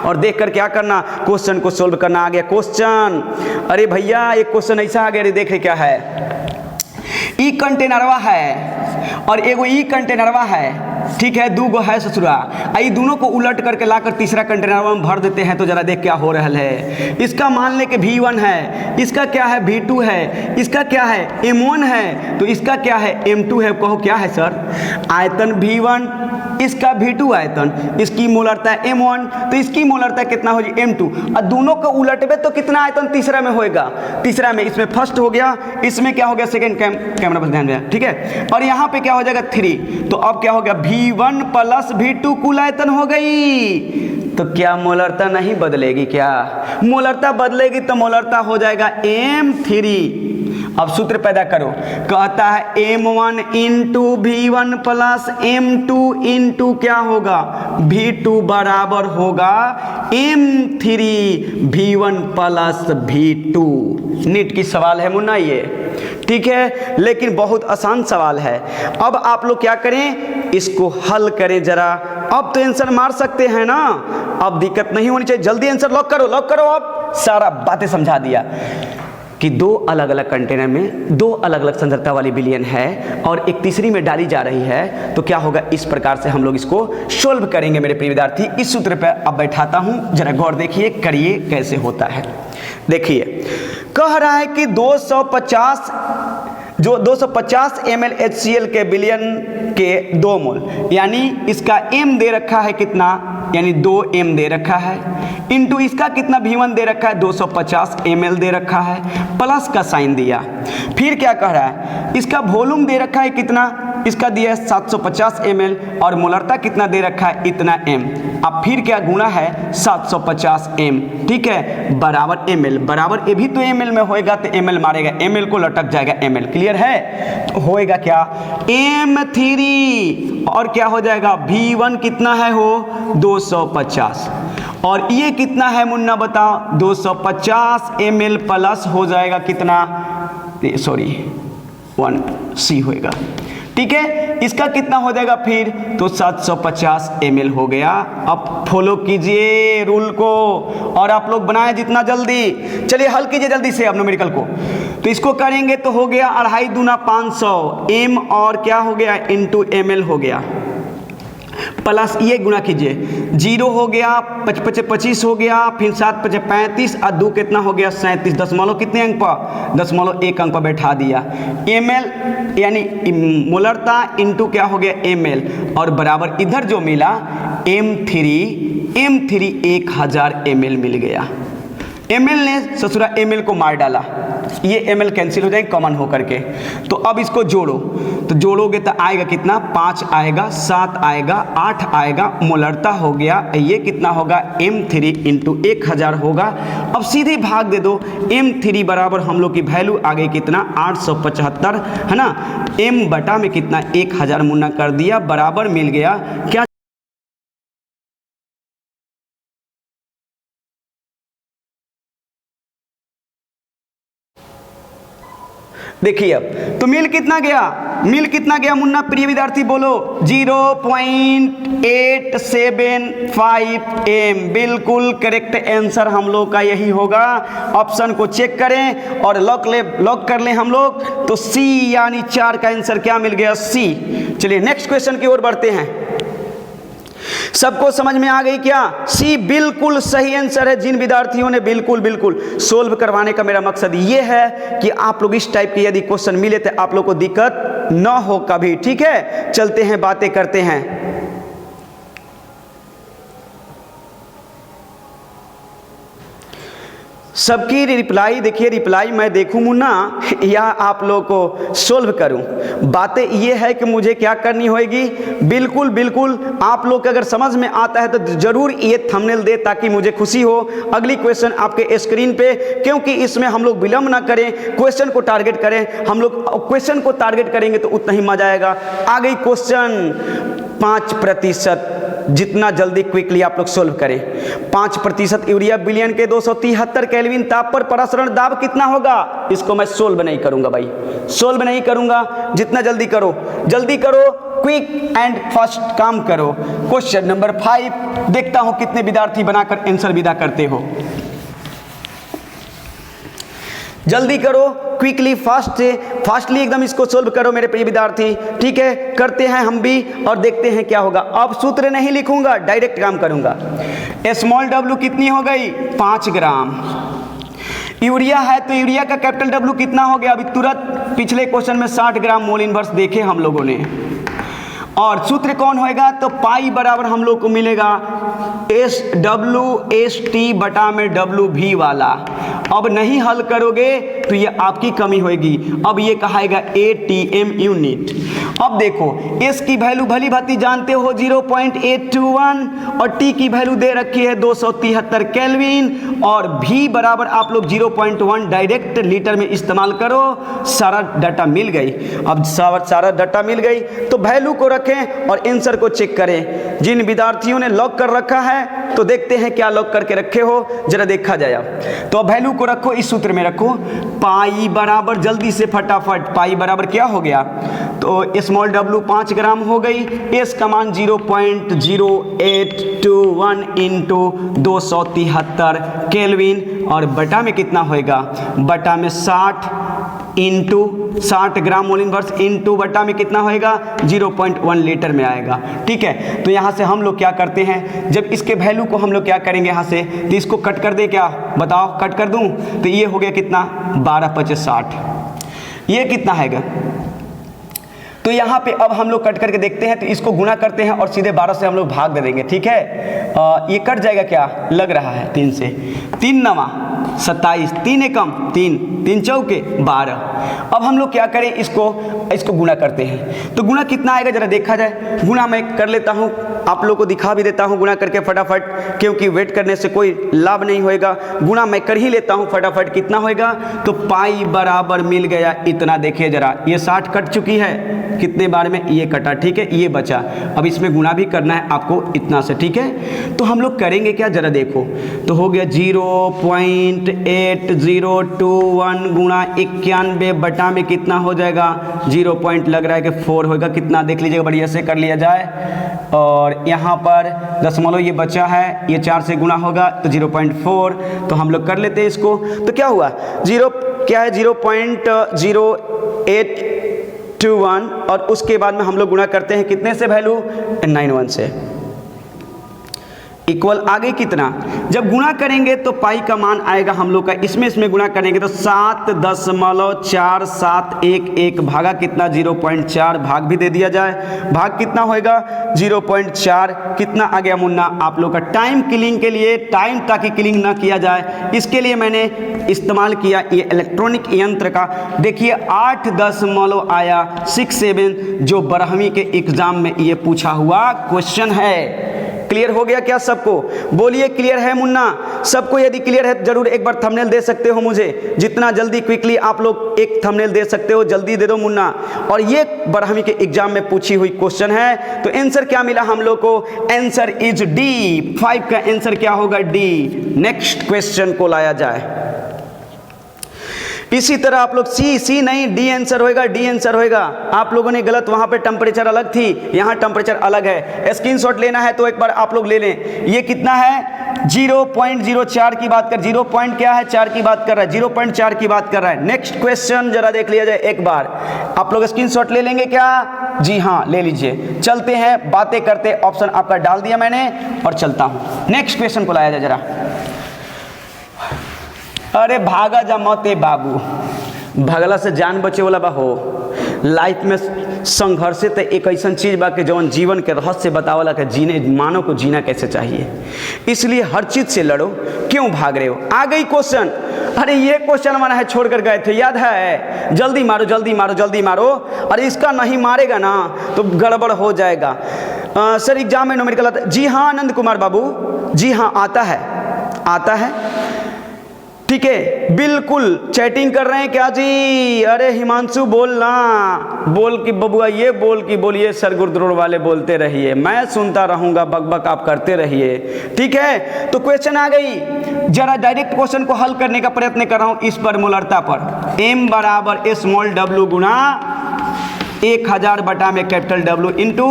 और देख कर क्या करना, क्वेश्चन को सोल्व करना। आ गया क्वेश्चन, अरे भैया एक क्वेश्चन ऐसा आ गया, देख रहे क्या है, ई कंटेनरवा है और एगो ई कंटेनरवा है, ठीक है, 2 गो है ससुरा, आई दोनों को उलट करके लाकर तीसरा कंटेनरवा में भर देते हैं। तो जरा देख क्या हो रहा है। इसका मान ले कि V1 है, इसका क्या है V2 है, इसका क्या है M1 है, तो इसका क्या है M2 है। कहो क्या है सर, आयतन V1, इसका V2 आयतन, इसकी मोलरता है M1, तो इसकी मोलरता कितना हो जाए M2, और दोनों को उलटबे तो कितना आयतन तीसरा में होएगा, तीसरा में इसमें फर्स्ट हो गया, इसमें क्या हो गया सेकंड, कैमरा पर ध्यान देना, ठीक है। और यहाँ पे क्या हो जाएगा 3, तो अब क्या हो गया V1 प्लस V2 कुल आयतन हो गई। तो क्या मोलरता नहीं बदलेगी, क्या मोलरता बदलेगी, तो मोलरता हो जाएगा M3। अब सूत्र पैदा करो, कहता है M1 into V1 plus M2 into क्या होगा V2 बराबर होगा M3 V1 plus V2। NEET की सवाल है मुन्ना ये, ठीक है, लेकिन बहुत आसान सवाल है। अब आप लोग क्या करें, इसको हल करें जरा। अब तो आंसर मार सकते हैं ना, अब दिक्कत नहीं होनी चाहिए, जल्दी आंसर लॉक करो, लॉक करो। अब सारा बातें समझा दिया कि 2 अलग अलग कंटेनर में 2 अलग अलग सांद्रता वाली विलयन है और एक तीसरी में डाली जा रही है। तो क्या होगा, इस प्रकार से हम लोग इसको सोल्व करेंगे मेरे प्रिय विद्यार्थी। इस सूत्र पर अब बैठाता हूं, जरा गौर देखिए, करिए कैसे होता है। देखिए कह रहा है कि 250 ml HCl के विलयन के 2 मोल, यानी इसका m दे रखा है कितना, यानी 2m दे रखा है, इंटू इसका कितना V1 दे रखा है 250 ml दे रखा है, प्लस का साइन दिया। फिर क्या कह रहा है, इसका वॉल्यूम दे रखा है कितना, इसका दिया है 750 ml और मोलरता कितना दे रखा है इतना m। अब फिर क्या गुना है 750 m, ठीक है, बराबर ml, बराबर ये भी तो ml में होएगा तो ml मारेगा, ml को लटक जाएगा ml, क्लियर है। तो होएगा क्या M3 और क्या हो जाएगा V1 कितना है हो 250 और ये कितना है मुन्ना बताओ 250 ml प्लस हो जाएगा कितना, सॉरी 1C होएगा, ठीक है। इसका कितना हो जाएगा फिर, तो 750 ml हो गया। अब फॉलो कीजिए रूल को और आप लोग बनाए जितना जल्दी। चलिए हल कीजिए जल्दी से अब न्यूमेरिकल को। तो इसको करेंगे तो हो गया 2.5 दूना 500 m और क्या हो गया इंटू ml हो गया, प्लस ये गुना कीजिए, 0 हो गया, 5 25 हो गया, फिर 7 5 35 और 2 कितना हो गया 37, दशमलव कितने अंक पर, दशमलव 1 अंक पर बैठा दिया। ml यानी मोलरता इंटू क्या हो गया ml और बराबर इधर जो मिला M3 1000 ml मिल गया। ml ने ससुरा ml को मार डाला, ये ml कैंसिल हो जाएगा कॉमन होकर के। तो अब इसको जोड़ो, तो जोड़ोगे तो आएगा कितना 5 आएगा, 7 आएगा, 8 आएगा, मोलरता हो गया, ये कितना होगा M3 इंटू 1000 होगा। अब सीधे भाग दे दो, M3 बराबर हम लोग की वैल्यू आ गई कितना 875 है ना, m बटा में कितना 1000 मुन्ना कर दिया, बराबर मिल गया क्या, देखिए अब तो मिल कितना गया मिल कितना गया मुन्ना प्रिय विद्यार्थी बोलो 0.875 एम। बिल्कुल करेक्ट आंसर हम लोग का यही होगा। ऑप्शन को चेक करें और लॉक कर लें हम लोग, तो सी यानी 4 का आंसर क्या मिल गया, सी। चलिए नेक्स्ट क्वेश्चन की ओर बढ़ते हैं। सबको समझ में आ गई क्या? सी बिल्कुल सही आंसर है। जिन विद्यार्थियों ने बिल्कुल सोल्व करवाने का मेरा मकसद ये है कि आप लोग इस टाइप के यदि क्वेश्चन मिले तो आप लोग को दिक्कत ना हो कभी। ठीक है, चलते हैं बातें करते हैं। सबकी रिप्लाई देखिए, रिप्लाई मैं देखूं मुन्ना या आप लोगों को सोल्व करूं? बातें ये है कि मुझे क्या करनी होगी। बिल्कुल आप लोग के अगर समझ में आता है तो जरूर ये थंबनेल दे ताकि मुझे खुशी हो। अगली क्वेश्चन आपके स्क्रीन पे, क्योंकि इसमें हम लोग विलंब ना करें, क्वेश्चन को टारगेट करें। हम लोग क्वेश्चन को टारगेट करेंगे तो उतना ही मजा आएगा। आ गई क्वेश्चन 5%, जितना जल्दी क्विकली आप लोग सोल्व करें। 5% यूरिया बिलियन के 273 केल्विन ताप पर प्रसरण दाब कितना होगा? इसको मैं सोल्व नहीं करूंगा भाई, सोल्व नहीं करूंगा। जितना जल्दी करो क्विक एंड फास्ट काम करो। क्वेश्चन नंबर 5 देखता हूं कितने विद्यार्थी बनाकर आंसर विदा करते हो। जल्दी करो, क्विकली फास्टली एकदम इसको सोल्व करो मेरे प्रिय विद्यार्थी। ठीक है, करते हैं हम भी और देखते हैं क्या होगा। अब सूत्र नहीं लिखूंगा, डायरेक्ट काम करूंगा। स्मॉल डब्ल्यू कितनी हो गई? 5 ग्राम। यूरिया है तो यूरिया का कैपिटल डब्ल्यू कितना हो गया? अभी तुरंत पिछले क्वेश्चन में 60 ग्राम मोल इनवर्स देखे हम लोगों ने। और सूत्र कौन होएगा? तो पाई बराबर हम लोग को मिलेगा SWST बटा में WV वाला। अब नहीं हल करोगे तो ये आपकी कमी होगी। अब ये कहाएगा ATM यूनिट। अब देखो S की वैल्यू भली भांति जानते हो 0.821 और T की वैल्यू दे रखी है 273 केल्विन और V बराबर आप लोग 0.1 डायरेक्ट लीटर में इस्तेमाल करो। सारा डाटा मिल गई। अब सारा डाटा मिल गई तो वैल्यू को रखें और आंसर को चेक करें। जिन विद्यार्थियों ने लॉक कर रखा है तो देखते हैं क्या लॉक करके रखे हो, जरा देखा जाए। तो वैल्यू को रखो, इस सूत्र में रखो। पाई बराबर, जल्दी से फटाफट, पाई बराबर क्या हो गया? तो स्मॉल डब्ल्यू 5 ग्राम हो गई। एस का मान 0.0821 इंटू 273 केल्विन और बटा में कितना होएगा? बटा में 60 इंटू 60 ग्राम मोल इनवर्स इंटू बटा में कितना होएगा? 0.1 लीटर में आएगा। ठीक है, तो यहाँ से हम लोग क्या करते हैं, जब इसके वैल्यू को हम लोग क्या करेंगे यहाँ से, तो इसको कट कर दे क्या? बताओ, कट कर दूं तो ये हो गया कितना? 12×5 = 60। ये कितना है? तो यहाँ पे अब हम लोग कट करके देखते हैं, तो इसको गुणा करते हैं और सीधे 12 से हम लोग भाग दे देंगे। ठीक है, ये कट जाएगा क्या? लग रहा है 3 से। 3 9 27, 3 एकम 3, 3 चौके 12। अब हम लोग क्या करें, इसको गुणा करते हैं। तो गुणा कितना आएगा जरा देखा जाए। गुणा मैं कर लेता हूँ, आप लोग को दिखा भी देता हूँ गुणा करके फटाफट, क्योंकि वेट करने से कोई लाभ नहीं होएगा। गुणा मैं कर ही लेता हूँ फटाफट। कितना होएगा? तो पाई बराबर मिल गया इतना। देखिए जरा, ये 60 कट चुकी है, कितने बार में? ये कटा। ठीक है, ये बचा। अब इसमें गुणा भी करना है आपको इतना से। ठीक है, तो हम लोग करेंगे क्या, जरा देखो। तो हो गया 0.8021 गुणा 91 बटा में कितना हो जाएगा? 0 पॉइंट लग रहा है कि 4 होगा। कितना देख लीजिएगा, बढ़िया से कर लिया जाए। और यहाँ पर दशमलव ये बचा है, ये 4 से गुणा होगा तो 0.4। तो हम लोग कर लेते हैं इसको। तो क्या हुआ? 0.0821 और उसके बाद में हम लोग गुणा करते हैं कितने से? वैल्यू 91 से। इक्वल आ गई कितना? जब गुणा करेंगे तो पाई का मान आएगा हम लोग का, इसमें गुणा करेंगे तो 7.4711 भागा कितना? 0.4। भाग भी दे दिया जाए, भाग कितना होएगा? 0.4। कितना आ गया मुन्ना? आप लोग का टाइम किलिंग के लिए, टाइम ताकि किलिंग ना किया जाए इसके लिए मैंने इस्तेमाल किया ये इलेक्ट्रॉनिक यंत्र का। देखिए 8.0 आया 67, जो 12वीं के एग्जाम में ये पूछा हुआ क्वेश्चन है। क्लियर हो गया क्या सबको? बोलिए क्लियर है मुन्ना? सबको यदि क्लियर है जरूर एक बार थंबनेल दे सकते हो मुझे। जितना जल्दी क्विकली आप लोग एक थंबनेल दे सकते हो जल्दी दे दो मुन्ना। और ये 12वीं के एग्जाम में पूछी हुई क्वेश्चन है। तो आंसर क्या मिला हम लोग को? Answer is D. 5 का आंसर क्या होगा? डी। नेक्स्ट क्वेश्चन को लाया जाए। इसी तरह आप लोग सी नहीं, डी आंसर होएगा, डी आंसर होएगा। आप लोगों ने गलत, वहां पे टेम्परेचर अलग थी, यहाँ टेम्परेचर अलग है। स्क्रीनशॉट लेना है तो एक बार आप लोग ले लें। ये कितना है 0.04 की बात कर, 0 पॉइंट क्या है 4 की बात कर रहा है, 0.4 की बात कर रहा है। नेक्स्ट क्वेश्चन जरा देख लिया जाए एक बार। आप लोग स्क्रीनशॉट ले लेंगे क्या? जी हाँ ले लीजिए। चलते हैं, बातें करते, ऑप्शन आपका डाल दिया मैंने और चलता हूं। नेक्स्ट क्वेश्चन को लाया जाए जरा। अरे भागा जा मत बाबू, भगला से जान बचे वाला बा हो। लाइफ में संघर्षित एक ऐसा चीज बा कि जौन जीवन के रहस्य बतावला कि जीने मानव को जीना कैसे चाहिए। इसलिए हर चीज से लड़ो, क्यों भाग रहे हो। आ गई क्वेश्चन। अरे ये क्वेश्चन हमारा है, छोड़ कर गए थे, याद है? जल्दी मारो जल्दी मारो जल्दी मारो। अरे इसका नहीं मारेगा ना तो गड़बड़ हो जाएगा। सर एग्जाम में न्यूमेरिकल आता है? जी हाँ आनंद कुमार बाबू, जी हाँ आता है, आता है। ठीक है, बिल्कुल चैटिंग कर रहे हैं क्या जी? अरे हिमांशु बोलना, बोल की बबुआ, ये बोल की बोलिए, सर गुरुद्रोड़ वाले बोलते रहिए, मैं सुनता रहूंगा, बकबक आप करते रहिए। ठीक है, तो क्वेश्चन आ गई। जरा डायरेक्ट क्वेश्चन को हल करने का प्रयत्न कर रहा हूं इस पर मोलरता पर। m बराबर स्मॉल w गुना 1000 बटा में capital W into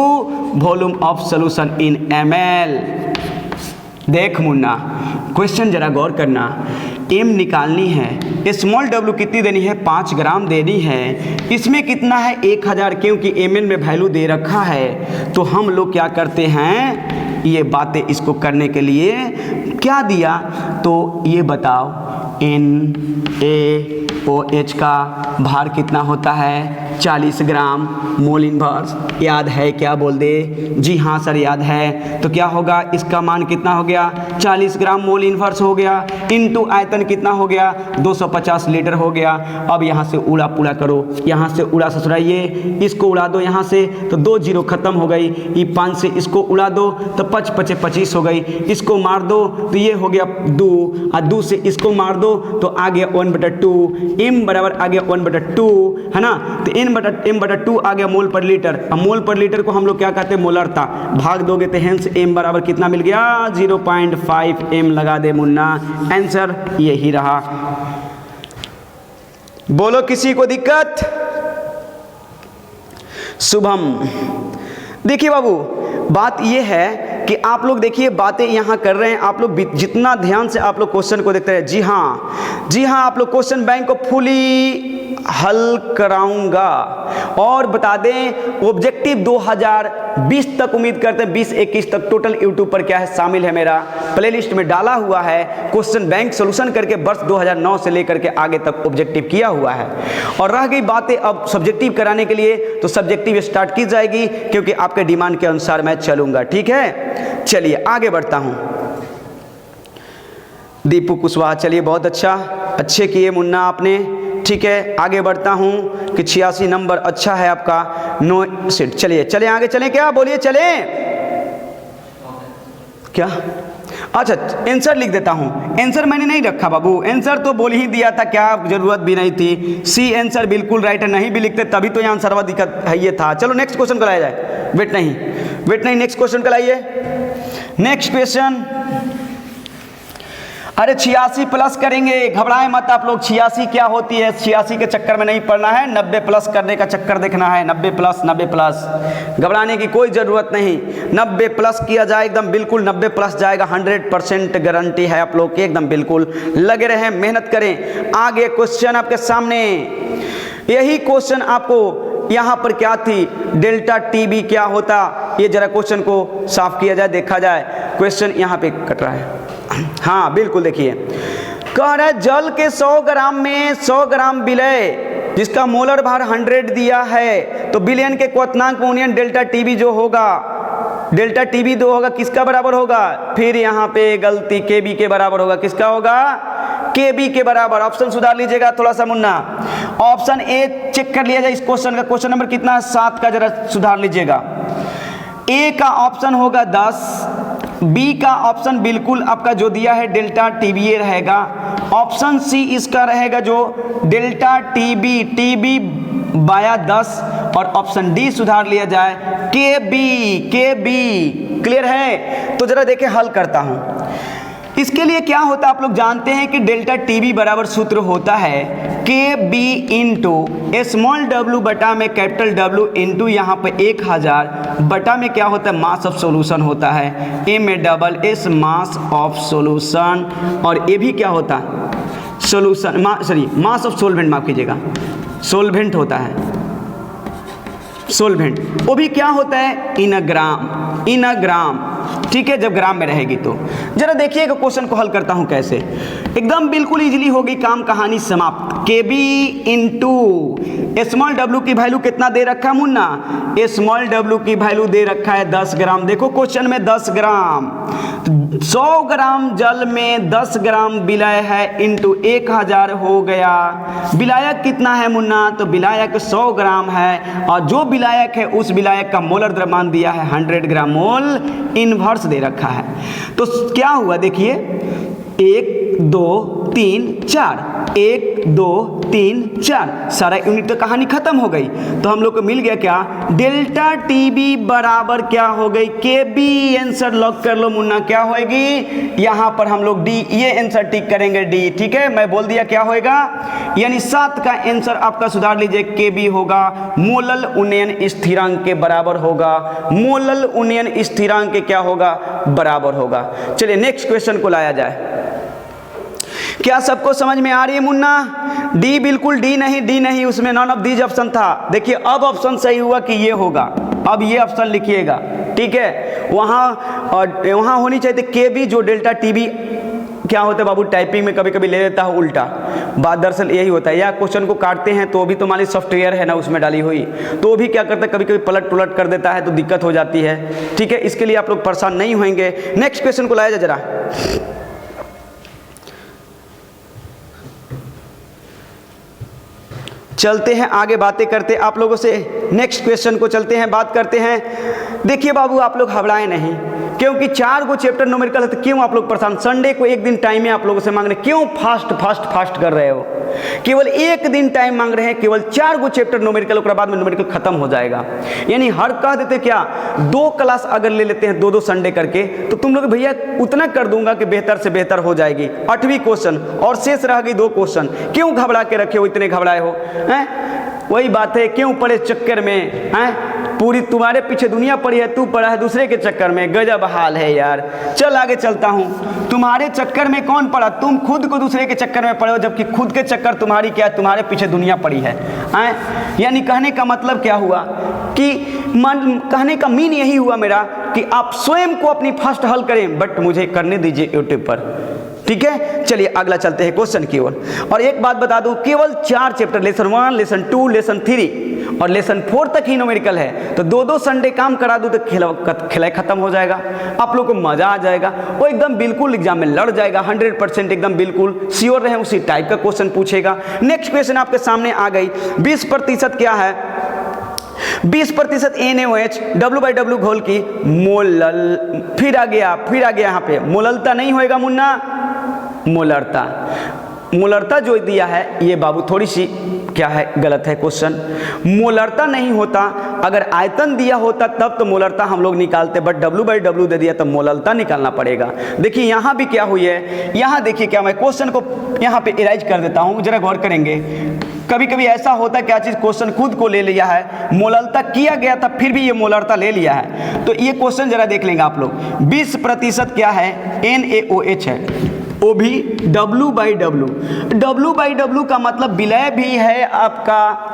volume of solution in ml। देख मुन्ना, क्वेश्चन जरा गौर करना। m निकालनी है, स्मॉल w कितनी देनी है? 5 ग्राम देनी है। इसमें कितना है? 1000, क्योंकि ml में वैल्यू दे रखा है। तो हम लोग क्या करते हैं, ये बातें इसको करने के लिए क्या दिया, तो ये बताओ NaOH का भार कितना होता है? 40 ग्राम मोल इनवर्स। याद है क्या? बोल दे। जी हाँ सर याद है। तो क्या होगा, इसका मान कितना हो गया? 40 ग्राम मोल इनवर्स हो गया, इनटू आयतन कितना हो गया? 250 लीटर हो गया। अब यहाँ से उड़ा पूरा करो, यहाँ से उड़ा ससुराइए, इसको उड़ा दो यहाँ से तो 2 जीरो खत्म हो गई। ये 5 से इसको उड़ा दो तो 5 5 25 हो गई। इसको मार दो तो ये हो गया 2, और 2 से इसको मार दो तो आ गया 1/2। m बराबर आ गया 1/2 है ना। तो m/2 आ गया मोल पर लीटर। अब मोल पर लीटर को हम लोग क्या कहते हैं? मोलरता। भाग दोगे तो हेंस m बराबर कितना मिल गया? 0.5 m लगा दे मुन्ना। आंसर यही रहा। बोलो किसी को दिक्कत? शुभम, देखिए बाबू बात यह है कि आप लोग देखिए बातें यहाँ कर रहे हैं, आप लोग जितना ध्यान से आप लोग क्वेश्चन को देखते हैं। जी हाँ आप लोग क्वेश्चन बैंक को फुली हल कराऊंगा। और बता दें ऑब्जेक्टिव 2020 तक उम्मीद करते हैं, 20-21 तक टोटल यूट्यूब पर क्या है शामिल है, मेरा प्लेलिस्ट में डाला हुआ है। क्वेश्चन बैंक सॉल्यूशन करके वर्ष 2009 से लेकर के आगे तक ऑब्जेक्टिव किया हुआ है। और रह गई बातें अब सब्जेक्टिव कराने के लिए, तो सब्जेक्टिव स्टार्ट की जाएगी क्योंकि आपके डिमांड के अनुसार मैं चलूंगा। ठीक है, चलिए आगे बढ़ता हूं। दीपू कुशवाहा, चलिए बहुत अच्छा, अच्छे किए मुन्ना आपने। ठीक है, आगे बढ़ता हूं कि 86 नंबर अच्छा है आपका। 9 सीट। चलिए आगे चलें क्या? बोलिए चलें क्या? अच्छा आंसर लिख देता हूं। आंसर मैंने नहीं रखा बाबू, आंसर तो बोल ही दिया था, क्या जरूरत भी नहीं थी। सी आंसर बिल्कुल राइट है, नहीं भी लिखते तभी तो यहाँ आंसर दिक्कत है ये था। चलो नेक्स्ट क्वेश्चन को लाया जाए। वेट नहीं नेक्स्ट क्वेश्चन को लाइए। नेक्स्ट क्वेश्चन, अरे 86 प्लस करेंगे, घबराएं मत आप लोग। 86 क्या होती है, 86 के चक्कर में नहीं पड़ना है, 90 प्लस करने का चक्कर देखना है। 90 प्लस घबराने की कोई ज़रूरत नहीं। 90 प्लस किया जाए एकदम बिल्कुल, 90 प्लस जाएगा, 100% गारंटी है आप लोग की, एकदम बिल्कुल लगे रहें, मेहनत करें। आगे क्वेश्चन आपके सामने, यही क्वेश्चन आपको यहाँ पर क्या थी, डेल्टा टीबी क्या होता, ये जरा क्वेश्चन को साफ किया जाए, देखा जाए। क्वेश्चन यहाँ पे कट रहा है। हाँ बिल्कुल, देखिए कह रहा है जल के 100 ग्राम में 100 ग्राम विलय जिसका मोलर भार 100 दिया है, तो बिलियन के क्वथनांक में यूनियन डेल्टा टीबी जो होगा, डेल्टा टीबी 2 होगा, किसका बराबर होगा? फिर यहाँ पे गलती, केबी के बराबर होगा। किसका होगा? केबी के बराबर। ऑप्शन सुधार लीजिएगा थोड़ा सा मुन्ना। ऑप्शन ए चेक कर लिया जाए इस क्वेश्चन का, क्वेश्चन नंबर कितना है? 7 का जरा सुधार लीजिएगा। ए का ऑप्शन होगा 10, बी का ऑप्शन बिल्कुल आपका जो दिया है डेल्टा टीबी रहेगा। ऑप्शन सी इसका रहेगा जो डेल्टा टीबी बाया 10, और ऑप्शन डी सुधार लिया जाए केबी। क्लियर है? तो जरा देखें, हल करता हूं। इसके लिए क्या होता है आप लोग जानते हैं कि डेल्टा टीबी बराबर सूत्र होता है के बी इंटू स्मॉल डब्ल्यू बटा में कैपिटल डब्ल्यू इंटू यहाँ पे 1000 बटा में क्या होता है, मास ऑफ सॉल्यूशन होता है, ए में double S mass of solution, और ये भी क्या होता है, सॉल्यूशन मास ऑफ सोलवेंट, माफ कीजिएगा, सोलवेंट होता है, सोलवेंट, वो भी क्या होता है, इन अ ग्राम, ठीक है, जब ग्राम में रहेगी तो। जरा देखिएगा क्वेश्चन को हल करता हूं कैसे, एकदम बिल्कुल इजीली होगी, काम कहानी समाप्त। के बी इंटू स्मॉल डब्ल्यू की वैल्यू कितना दे रखा है मुन्ना, स्मॉल डब्ल्यू की वैल्यू दे रखा है 10 ग्राम, देखो क्वेश्चन में 10 ग्राम, 100 ग्राम जल में 10 ग्राम विलय है इंटू 1000 हो गया। विलायक कितना है मुन्ना, तो विलायक 100 ग्राम है, और जो विलायक है उस विलायक का मोलर द्रव्यमान दिया है 100 ग्राम मोल इनवर्स दे रखा है। तो क्या हुआ देखिए, 1 2 3 4, 1 2 3 4, सारा यूनिट तो कहानी खत्म हो गई। तो हम लोग को मिल गया क्या, डेल्टा टी बी बराबर क्या हो गई, के बी। आंसर लॉक कर लो मुन्ना, क्या होगी, यहाँ पर हम लोग डी, ये आंसर टिक करेंगे डी, ठीक है, मैं बोल दिया क्या होएगा, यानी 7 का आंसर आपका सुधार लीजिए, के बी होगा मोलल उन्नयन स्थिरांक के बराबर होगा, मोलल उन्नयन स्थिरांक के क्या होगा, बराबर होगा। चलिए नेक्स्ट क्वेश्चन को लाया जाए। क्या सबको समझ में आ रही है मुन्ना, डी बिल्कुल डी नहीं, उसमें नॉन ऑफ दीज ऑप्शन था। देखिए अब ऑप्शन सही हुआ कि ये होगा, अब ये ऑप्शन लिखिएगा, ठीक है, वहाँ होनी चाहिए के बी, जो डेल्टा टी बी क्या होता है बाबू, टाइपिंग में कभी कभी ले लेता है उल्टा, बात दरअसल यही होता है, या क्वेश्चन को काटते हैं तो भी तो मान लीजिए सॉफ्टवेयर है ना उसमें डाली हुई, तो भी क्या करता है कभी कभी पलट पुलट कर देता है, तो दिक्कत हो जाती है, ठीक है, इसके लिए आप लोग परेशान नहीं होंगे। नेक्स्ट क्वेश्चन को लाया जाए जरा। चलते हैं आगे, बातें करते आप लोगों से, नेक्स्ट क्वेश्चन को चलते हैं, बात करते हैं। देखिए बाबू आप लोग घबराएं नहीं, क्योंकि 4 गो चैप्टर न्यूमेरिकल है, तो क्यों आप लोग परेशान, संडे को एक दिन टाइम है आप लोगों से मांग रहे हैं, क्यों फास्ट कर रहे हो, केवल एक दिन टाइम मांग रहे हैं, केवल 4 गो चैप्टर न्यूमेरिकल, उसके बाद में न्यूमेरिकल खत्म हो जाएगा। यानी हर कह देते क्या, 2 क्लास अगर ले लेते हैं 2-2 संडे करके, तो तुम लोग भैया उतना कर दूंगा कि बेहतर से बेहतर हो जाएगी। 8वीं क्वेश्चन और शेष रह गई 2 क्वेश्चन, क्यों घबरा के रखे हो, इतने घबराए हो हैं, वही बात है, क्यों पड़े चक्कर में हैं, पूरी तुम्हारे पीछे दुनिया पड़ी है, तू पड़ा है दूसरे के चक्कर में, गजब हाल है यार। चल आगे चलता हूँ, तुम्हारे चक्कर में कौन पड़ा, तुम खुद को दूसरे के चक्कर में पड़े हो, जबकि खुद के चक्कर तुम्हारी क्या है, तुम्हारे पीछे दुनिया पड़ी है। यानी कहने का मतलब क्या हुआ कि कहने का मीन यही हुआ मेरा कि आप स्वयं को अपनी फर्स्ट हल करें, बट मुझे करने दीजिए यूट्यूब पर, ठीक है। चलिए अगला चलते हैं क्वेश्चन की ओर। और एक बात बता दूं, केवल 4 चैप्टर, लेसन 1, लेसन 2, लेसन 3 और लेसन 4 तक ही न्यूमेरिकल है, तो 2-2 संडे काम करा दूं तो खिलाई खत्म हो जाएगा, आप लोग को मजा आ जाएगा, वो एकदम बिल्कुल एग्जाम में लड़ जाएगा 100%, एकदम बिल्कुल श्योर रहे, उसी टाइप का क्वेश्चन पूछेगा। नेक्स्ट क्वेश्चन आपके सामने आ गई, 20% क्या है, 20% NaOH W/W घोल की मोलल, फिर आ गया यहाँ पे मोललता नहीं होएगा मुन्ना, मोलरता जो दिया है ये बाबू थोड़ी सी क्या है, गलत है क्वेश्चन, मोलरता नहीं होता, अगर आयतन दिया होता तब तो मोलरता हम लोग निकालते, बट W/W दे दिया तो मोललता निकालना पड़ेगा। देखिए यहाँ भी क्या हुई है, यहाँ देखिए क्या, मैं क्वेश्चन को यहाँ पे इरेज कर देता हूँ, जरा गौर करेंगे। कभी कभी ऐसा होता है क्या चीज़ क्वेश्चन खुद को ले लिया है, मोललता किया गया था फिर भी ये मोलरता ले लिया है, तो ये क्वेश्चन जरा देख लेंगे आप लोग। 20% क्या है, NaOH है, वो भी W/W का मतलब विलय भी है आपका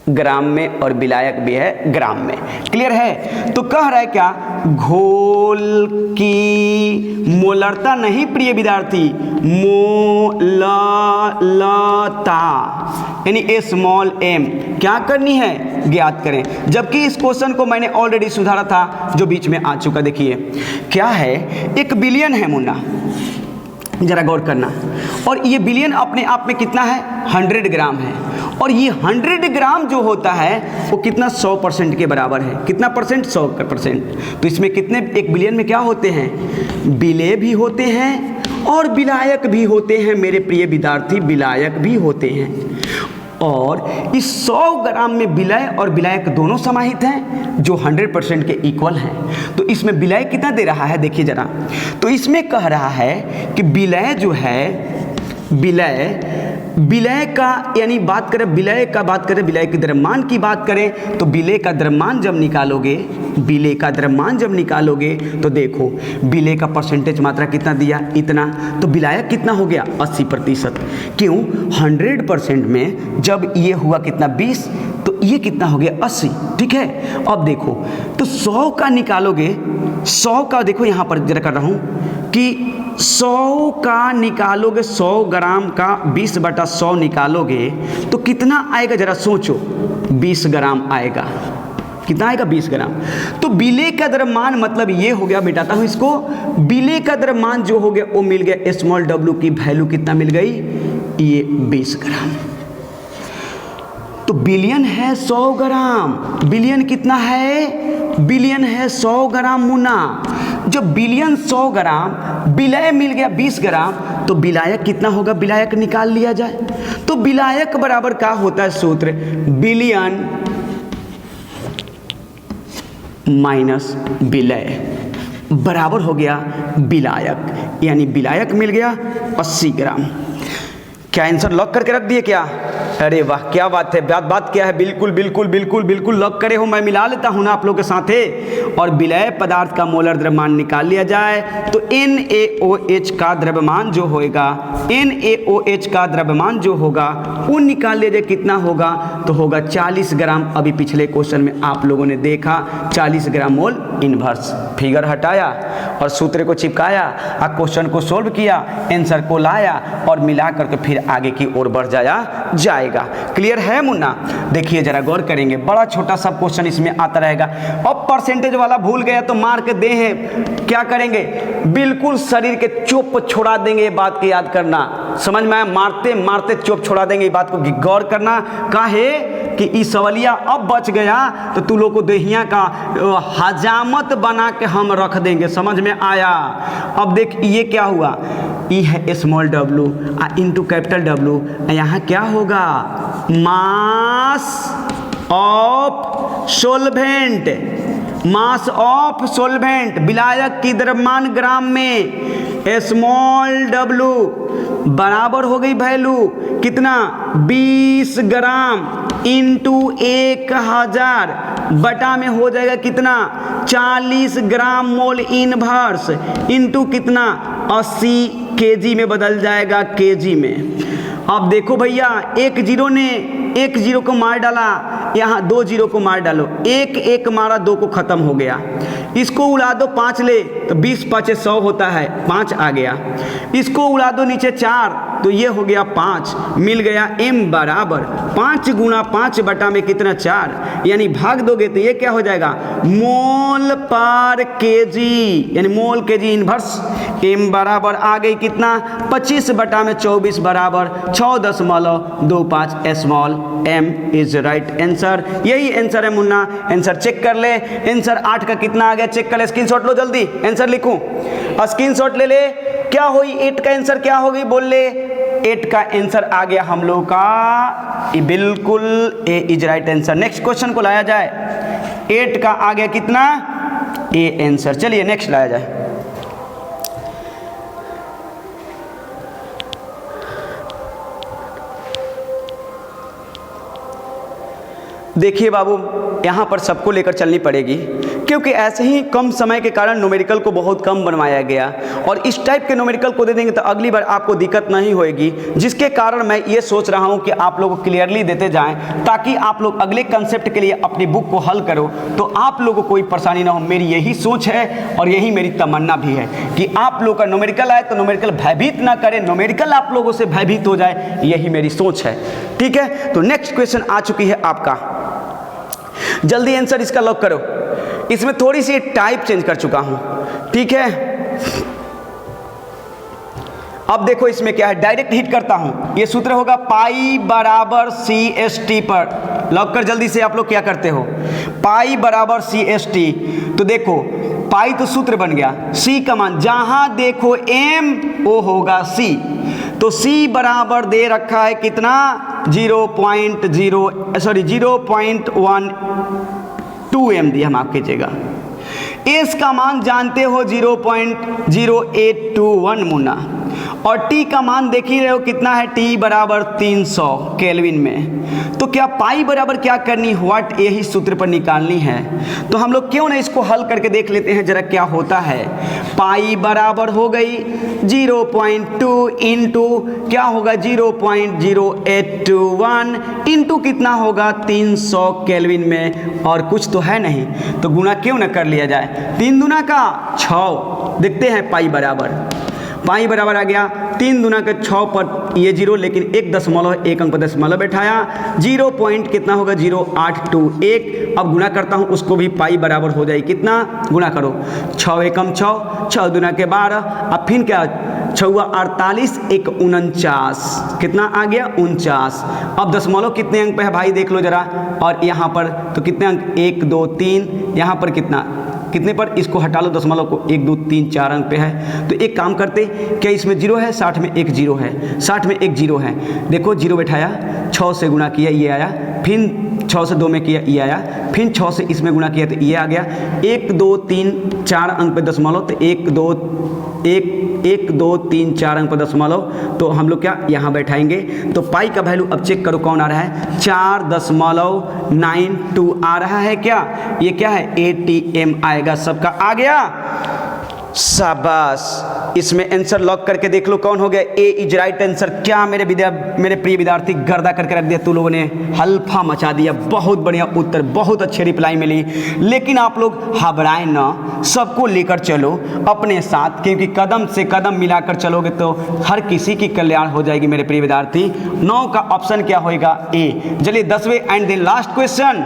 ग्राम में और विलायक भी है ग्राम में, क्लियर है। तो कह रहा है क्या, घोल की मोलरता नहीं प्रिय विद्यार्थी, मोललता यानी स्मॉल m क्या करनी है, ज्ञात करें। जबकि इस क्वेश्चन को मैंने ऑलरेडी सुधारा था जो बीच में आ चुका। देखिए क्या है, 1 बिलियन है मुन्ना, जरा गौर करना, और ये बिलियन अपने आप में कितना है, 100 ग्राम है, और ये 100 ग्राम जो होता है वो कितना 100% के बराबर है, कितना परसेंट, 100%। तो इसमें कितने, 1 बिलियन में क्या होते हैं, विलेय भी होते हैं और विलायक भी होते हैं मेरे प्रिय विद्यार्थी, विलायक भी होते हैं। और इस 100 ग्राम में विलय और विलायक दोनों समाहित हैं जो 100% के इक्वल हैं। तो इसमें विलय कितना दे रहा है, देखिए जरा, तो इसमें कह रहा है कि विलय जो है, विलय विलय का यानी बात करें विलय के द्रव्यमान की बात करें तो विलय का द्रव्यमान जब निकालोगे तो देखो विलय का परसेंटेज मात्रा कितना दिया, इतना, तो विलायक कितना हो गया 80%। क्यों? 100% में जब ये हुआ कितना 20, तो ये कितना हो गया 80। ठीक है, अब देखो तो 100 का निकालोगे, 100 का देखो यहाँ पर जरा कर रहा हूँ कि 100 का निकालोगे, 100 ग्राम का 20/100 निकालोगे तो कितना आएगा जरा सोचो, 20 ग्राम आएगा। कितना आएगा? 20 ग्राम। तो विलय का द्रव्यमान मतलब ये हो गया, मिटाता हूं इसको, विलय का द्रव्यमान जो हो गया वो मिल गया स्मॉल w की वैल्यू कितना मिल गई, ये 20 ग्राम। तो बिलियन है 100 ग्राम, बिलियन कितना है? बिलियन है 100 ग्राम मुना। जब बिलियन 100 ग्राम, विलय मिल गया 20 ग्राम, तो विलायक कितना होगा? विलायक निकाल लिया जाए। तो विलायक बराबर क्या होता है सूत्र, बिलियन माइनस विलय बराबर हो गया विलायक, यानी विलायक मिल गया 80 ग्राम। क्या आंसर लॉक करके रख दिए क्या? अरे वाह, क्या बात है, बात क्या है, बिल्कुल बिल्कुल बिल्कुल बिल्कुल लॉक करे हो। मैं मिला लेता हूं ना आप लोगों के साथ है। और विलय पदार्थ का मोलर द्रव्यमान निकाल लिया जाए तो NaOH का द्रव्यमान जो होगा, NaOH का द्रव्यमान जो होगा वो निकाल लिया जाए, कितना होगा? तो होगा 40 ग्राम। अभी पिछले क्वेश्चन में आप लोगों ने देखा 40 ग्राम मोल इनवर्स। फिगर हटाया और सूत्र को चिपकाया और क्वेश्चन को सोल्व किया, आंसर को लाया और मिला करके फिर आगे की ओर बढ़ जाएगा। क्लियर है मुन्ना? देखिए जरा गौर करेंगे, बड़ा छोटा सा क्वेश्चन इसमें आता रहेगा। अब परसेंटेज वाला भूल गया तो मार्क दे हैं, क्या करेंगे? बिल्कुल शरीर के चोप छोड़ा देंगे। ये बात की याद करना, समझ में आया? मारते मारते चोप छोड़ा देंगे। ये बात को गौर करना। काहे कि इस सवालिया अब बच गया तो तू लोग को देहिया का हजामत बना के हम रख देंगे। समझ में आया? अब देख ये क्या हुआ, ई है small w into capital W। यहाँ क्या होगा? Mass of solvent, mass of solvent, विलायक की द्रव्यमान ग्राम में, स्मॉल w बराबर हो गई वैल्यू कितना? 20 ग्राम इंटू 1000 बटा में हो जाएगा कितना? 40 ग्राम मोल इनवर्स इंटू कितना? 80 केजी में बदल जाएगा, केजी में। अब देखो भैया, एक जीरो को मार डाला, यहाँ 2 जीरो को मार डालो, एक मारा 2 को खत्म हो गया। इसको उड़ा दो 5 ले तो 20 5 100 होता है, 5 आ गया। इसको उड़ा दो नीचे 4 तो ये हो गया 5, मिल गया m बराबर 5 गुणा 5 बटा में कितना? 4, यानी भाग दोगे तो ये क्या हो जाएगा? मोल पर केजी, यानी मोल केजी इनवर्स। m बराबर आ गई कितना? 25 बटा में 24 बराबर 6.25 small m is right answer. यही आंसर है मुन्ना। आंसर चेक कर ले, आंसर 8 का कितना आ गया चेक कर ले, स्क्रीनशॉट लो जल्दी, आंसर लिखूं, स्क्रीनशॉट ले ले। क्या हुई 8 का आंसर क्या हो गई बोल ले? 8 का आंसर आ गया हम लोग का बिल्कुल A is right answer. Next question को लाया जाए, 8 का आ गया कितना? A answer. चलिए नेक्स्ट लाया जाए। देखिए बाबू, यहाँ पर सबको लेकर चलनी पड़ेगी क्योंकि ऐसे ही कम समय के कारण न्यूमेरिकल को बहुत कम बनवाया गया और इस टाइप के न्यूमेरिकल को दे देंगे तो अगली बार आपको दिक्कत नहीं होएगी, जिसके कारण मैं ये सोच रहा हूँ कि आप लोग को क्लियरली देते जाएं ताकि आप लोग अगले कंसेप्ट के लिए अपनी बुक को हल करो तो आप लोगों को कोई परेशानी ना हो। मेरी यही सोच है और यही मेरी तमन्ना भी है कि आप लोग का न्यूमेरिकल आए तो न्यूमेरिकल भयभीत ना करे, न्यूमेरिकल आप लोगों से भयभीत हो जाए, यही मेरी सोच है। ठीक है, तो नेक्स्ट क्वेश्चन आ चुकी है आपका, जल्दी आंसर इसका लॉक करो। इसमें थोड़ी सी टाइप चेंज कर चुका हूं, ठीक है। अब देखो इसमें क्या है, डायरेक्ट हिट करता हूं। ये सूत्र होगा पाई बराबर CST पर। लॉक कर जल्दी से। आप लोग क्या करते हो? पाई बराबर CST। तो देखो पाई तो सूत्र बन गया, C का मान जहां देखो M वो होगा C। तो C बराबर दे रखा है कितना? 0.12 M दिया, माफ कीजिएगा। S का मान जानते हो 0.0821 मुन्ना, और T का मान देख ही रहे हो कितना है, T बराबर 300 केल्विन में। तो क्या पाई बराबर क्या करनी, वाट, यही सूत्र पर निकालनी है। तो हम लोग क्यों ना इसको हल करके देख लेते हैं जरा क्या होता है। पाई बराबर हो गई 0.2 इंटू क्या होगा 0.0821 इंटू कितना होगा 300 केल्विन में, और कुछ तो है नहीं तो गुना क्यों ना कर लिया जाए। 3 दूना का 6, देखते हैं पाई बराबर आ गया 3 दूना के 6 पर ये 0, लेकिन 1 अंक पर दशमलव बैठाया, 0 पॉइंट कितना होगा 0.821। अब गुना करता हूँ उसको भी, पाई बराबर हो जाए कितना, गुना करो 6 एकम 6, 6 दूना के 12, अब फिर क्या 6 48 1 49, कितना आ गया 49। अब दशमलव कितने अंक पे है भाई देख लो जरा, और यहाँ पर तो कितने अंक 1 2 3, यहाँ पर कितने पर, इसको हटा लो दशमलव को, 1 2 3 4 अंक पे है। तो एक काम करते, क्या इसमें 0 है, 60 में एक 0 है, 60 में एक 0 है, देखो 0 बैठाया, 6 से गुना किया ये आया, फिर 6 से 2 में किया ये आया, फिर 6 से इसमें गुना किया तो ये आ गया, 1 2 3 4 अंक पे दशमलव, तो 1 2 3 4 अंक पर दशमलव, तो हम लोग क्या यहाँ बैठाएंगे। तो पाई का वैल्यू अब चेक करो कौन आ रहा है, 4.92 आ रहा है, क्या ये क्या है ATM आएगा, सबका आ गया, शाबाश। इसमें आंसर लॉक करके देख लो कौन हो गया, ए इज राइट आंसर। क्या मेरे प्रिय विद्यार्थी गर्दा करके रख दिया, तू लोगों ने हल्फा मचा दिया, बहुत बढ़िया उत्तर, बहुत अच्छी रिप्लाई मिली। लेकिन आप लोग घबराएं ना, सबको लेकर चलो अपने साथ, क्योंकि कदम से कदम मिलाकर चलोगे तो हर किसी की कल्याण हो जाएगी मेरे प्रिय विद्यार्थी। 9 का ऑप्शन क्या होएगा, ए। चलिए 10वें एंड द लास्ट क्वेश्चन,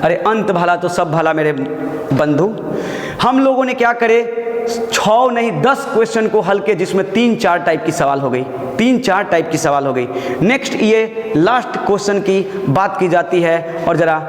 अरे अंत भला तो सब भला मेरे बंधु। हम लोगों ने क्या करे, 6 नहीं 10 क्वेश्चन को हल किए, जिसमें 3-4 टाइप की सवाल हो गई, 3-4 टाइप की सवाल हो गई। नेक्स्ट ये लास्ट क्वेश्चन की बात की जाती है, और जरा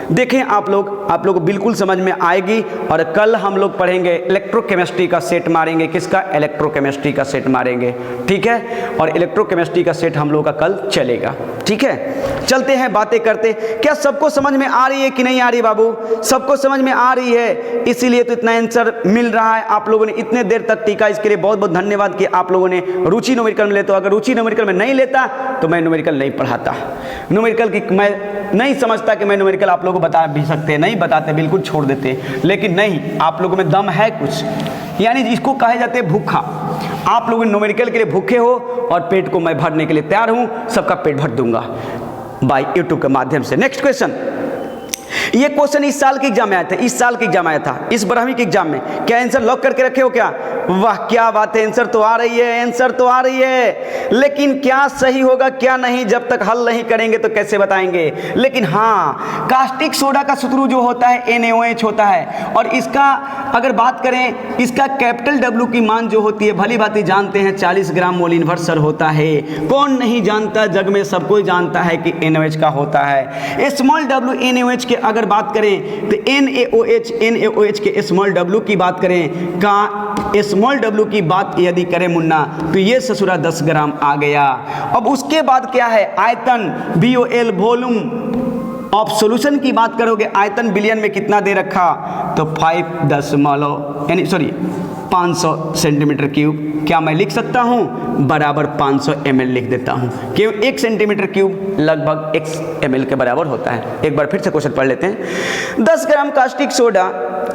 देखें आप लोग बिल्कुल समझ में आएगी। और कल हम लोग पढ़ेंगे इलेक्ट्रोकेमिस्ट्री का सेट मारेंगे, किसका, इलेक्ट्रोकेमिस्ट्री का सेट मारेंगे, ठीक है। और इलेक्ट्रोकेमिस्ट्री का सेट हम लोग का कल चलेगा, ठीक है। चलते हैं बातें करते, क्या सबको समझ में आ रही है कि नहीं आ रही बाबू, सबको समझ में आ रही है, इसीलिए तो इतना आंसर मिल रहा है। आप लोगों ने इतने देर तक टीका, इसके लिए बहुत बहुत धन्यवाद कि आप लोगों ने रुचि न्यूमेरिकल में लेते हो। अगर रुचि न्यूमेरिकल में नहीं लेता तो मैं न्यूमेरिकल नहीं पढ़ाता, न्यूमेरिकल की मैं नहीं समझता कि मैं न्यूमेरिकल आप लोगों को बता भी सकते, नहीं बताते, बिल्कुल छोड़ देते। लेकिन नहीं, आप लोगों में दम है कुछ, यानी जिसको कहे जाते हैं भूखा। आप लोग न्यूमेरिकल के लिए भूखे हो, और पेट को मैं भरने के लिए तैयार हूं, सबका पेट भर दूंगा बाय यूट्यूब के माध्यम से। नेक्स्ट क्वेश्चन, ये क्वेश्चन इस साल के एग्जाम में आया था, इस साल के एग्जाम आया था, इस 12वीं के एग्जाम में। क्या आंसर लॉक करके रखे हो क्या, वाह क्या बात है, आंसर तो आ रही है, आंसर तो आ रही है। लेकिन क्या सही होगा क्या नहीं, जब तक हल नहीं करेंगे तो कैसे बताएंगे। लेकिन हाँ, कास्टिक सोडा का सूत्र जो होता है NaOH होता है, और इसका अगर बात करें, इसका कैपिटल W की मान जो होती है, भली भांति जानते हैं 40 ग्राम मोल इनवर्सर होता है। कौन नहीं जानता, जग में सब कोई जानता है कि NaOH का होता है। स्मॉल w NaOH के अगर बात करें तो NaOH के स्मॉल w की बात करें, का स्मॉल w की बात यदि करें मुन्ना, तो ये ससुरा 10 ग्राम आ गया। अब उसके बाद क्या है, आयतन BOL वॉल्यूम ऑफ सॉल्यूशन की बात करोगे, आयतन बिलियन में कितना दे रखा, तो 500 सेंटीमीटर क्यूब। क्या मैं लिख सकता हूँ, बराबर 500 ml लिख देता हूँ, क्यों 1 सेंटीमीटर क्यूब लगभग 1 ml के बराबर होता है। एक बार फिर से क्वेश्चन पढ़ लेते हैं। 10 ग्राम कास्टिक सोडा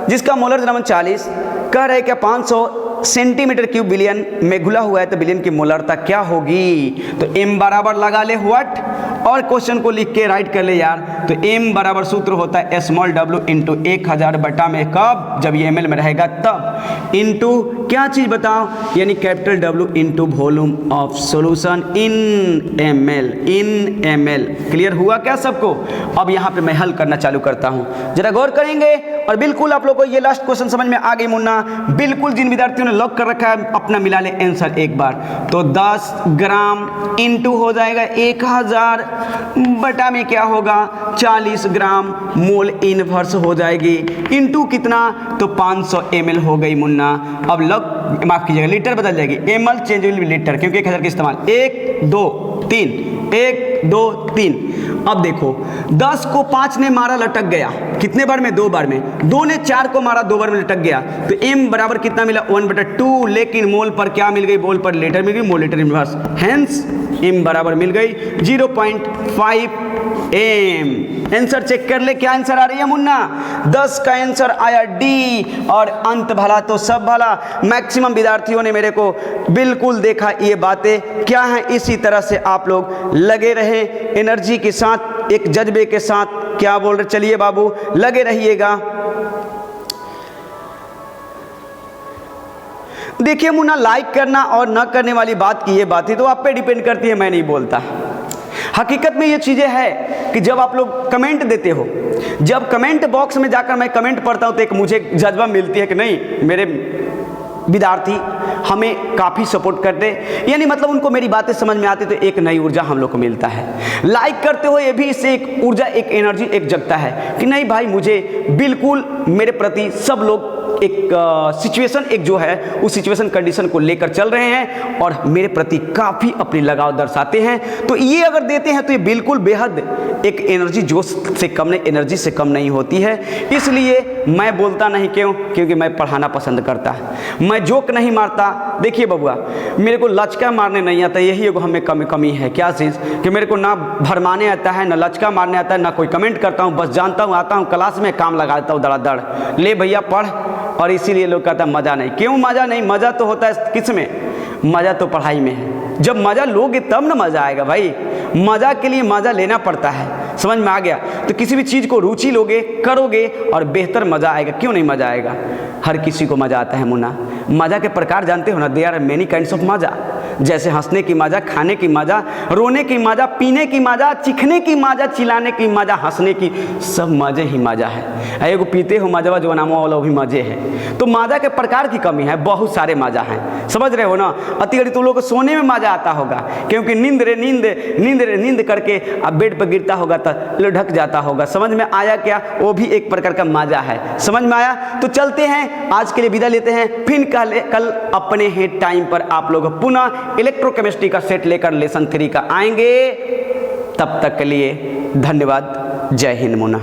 जिसका मोलर द्रव्यमान 40, कह रहे क्या 500 सेंटीमीटर क्यूब बिलियन में घुला हुआ है, तो बिलियन की मोलरता क्या होगी। तो m बराबर लगा ले व्हाट, और क्वेश्चन को लिख के राइट कर ले यार। तो m बराबर सूत्र होता है स्मॉल w इंटू 1000 बटा में, कब, जब ये ml में रहेगा तब, इंटू क्या चीज़ बताओ, यानी capital W into volume of solution in ml। Clear हुआ क्या सबको। अब यहाँ पे मैं हल करना चालू करता हूँ, जरा गौर करेंगे। और बिल्कुल आप लोग को ये लास्ट क्वेश्चन समझ में आ गई मुन्ना, बिल्कुल जिन विद्यार्थियों ने लॉक कर रखा है अपना मिला ले आंसर एक बार। तो 10 ग्राम इंटू हो जाएगा 1000 बटा में क्या होगा 40 ग्राम मोल इनवर्स हो जाएगी, इंटू कितना, तो 500 ml हो गई मुन्ना। अब लॉक माफ कीजिएगा, लीटर बदल जाएगी, ml चेंज होगी लीटर, क्योंकि 1000 का इस्तेमाल 1 2 3, 1 2 3। अब देखो 10 को 5 ने मारा, लटक गया, कितने बार में? 2 बार में। 2 ने 4 को मारा, 2 बार में लटक गया, तो m बराबर कितना मिला? 1/2। लेकिन मोल पर क्या मिल गई? मोल पर लेटर मिल गई, मोलेटर इनवर्स, हेंस m बराबर मिल गई 0.5 m। आंसर चेक कर ले, क्या आंसर आ रही है मुन्ना? 10 का आंसर आया डी, और अंत भला तो सब भला। मैक्सिमम विद्यार्थियों ने मेरे को बिल्कुल देखा ये बातें क्या हैं। इसी तरह से आप लोग लगे रहे एनर्जी के साथ, एक जज्बे के साथ। क्या बोल रहे? चलिए बाबू लगे रहिएगा। देखिए मुन्ना, लाइक करना और न करने वाली बात की ये बात ही तो आप पे डिपेंड करती है, मैं नहीं बोलता। हकीकत में ये चीज़ें है कि जब आप लोग कमेंट देते हो, जब कमेंट बॉक्स में जाकर मैं कमेंट पढ़ता हूँ तो एक मुझे जज्बा मिलती है कि नहीं, मेरे विद्यार्थी हमें काफ़ी सपोर्ट करते, यानी मतलब उनको मेरी बातें समझ में आती, तो एक नई ऊर्जा हम लोग को मिलता है। लाइक करते हो ये भी इससे एक ऊर्जा, एक एनर्जी एक जगता है कि नहीं भाई, मुझे बिल्कुल मेरे प्रति सब लोग एक सिचुएशन, एक जो है उस सिचुएशन कंडीशन को लेकर चल रहे हैं और मेरे प्रति काफ़ी अपनी लगाव दर्शाते हैं। तो ये अगर देते हैं तो ये बिल्कुल बेहद एक एनर्जी जोश से कम नहीं, एनर्जी से कम नहीं होती है। इसलिए मैं बोलता नहीं, क्यों? क्योंकि मैं पढ़ाना पसंद करता है, मैं जोक नहीं मारता। देखिए बबुआ, मेरे को लचका मारने नहीं आता, यही एगो हमें कमी है। क्या चीज़? कि मेरे को ना भरमाने आता है, ना लचका मारने आता है, ना कोई कमेंट करता हूँ, बस जानता हूँ, आता हूँ क्लास में काम लगाता हूँ धड़ाधड़, ले भैया पढ़। और इसीलिए लोग कहता है मज़ा नहीं। क्यों मज़ा नहीं? मज़ा तो होता है किस में? मज़ा तो पढ़ाई में है। जब मज़ा लोगे तब ना मज़ा आएगा भाई। मज़ा के लिए मज़ा लेना पड़ता है, समझ में आ गया? तो किसी भी चीज़ को रुचि लोगे, करोगे और बेहतर मज़ा आएगा। क्यों नहीं मज़ा आएगा? हर किसी को मज़ा आता है मुन्ना। मज़ा के प्रकार जानते हो ना? There are many kinds of मज़ा। जैसे हंसने की मज़ा, खाने की मज़ा, रोने की मज़ा, पीने की मज़ा, चिखने की मज़ा, चिल्लाने की मज़ा, हंसने की, सब मज़े ही मज़ा है। एगो पीते हो मज़ा जो नामो वाला भी मज़े है। तो मज़ा के प्रकार की कमी है, बहुत सारे मज़ा हैं, समझ रहे हो ना? अति गड़ी तुम लोग को सोने में मज़ा आता होगा, क्योंकि नींद करके अब बेड पर गिरता होगा तो लुढ़क जाता होगा। समझ में आया क्या? वो भी एक प्रकार का मज़ा है। समझ में आया? तो चलते हैं, आज के लिए विदा लेते हैं, फिर कल अपने ही टाइम पर आप लोग पुनः इलेक्ट्रोकेमिस्ट्री का सेट लेकर लेसन 3 का आएंगे। तब तक के लिए धन्यवाद। जय हिंद मुन्ना।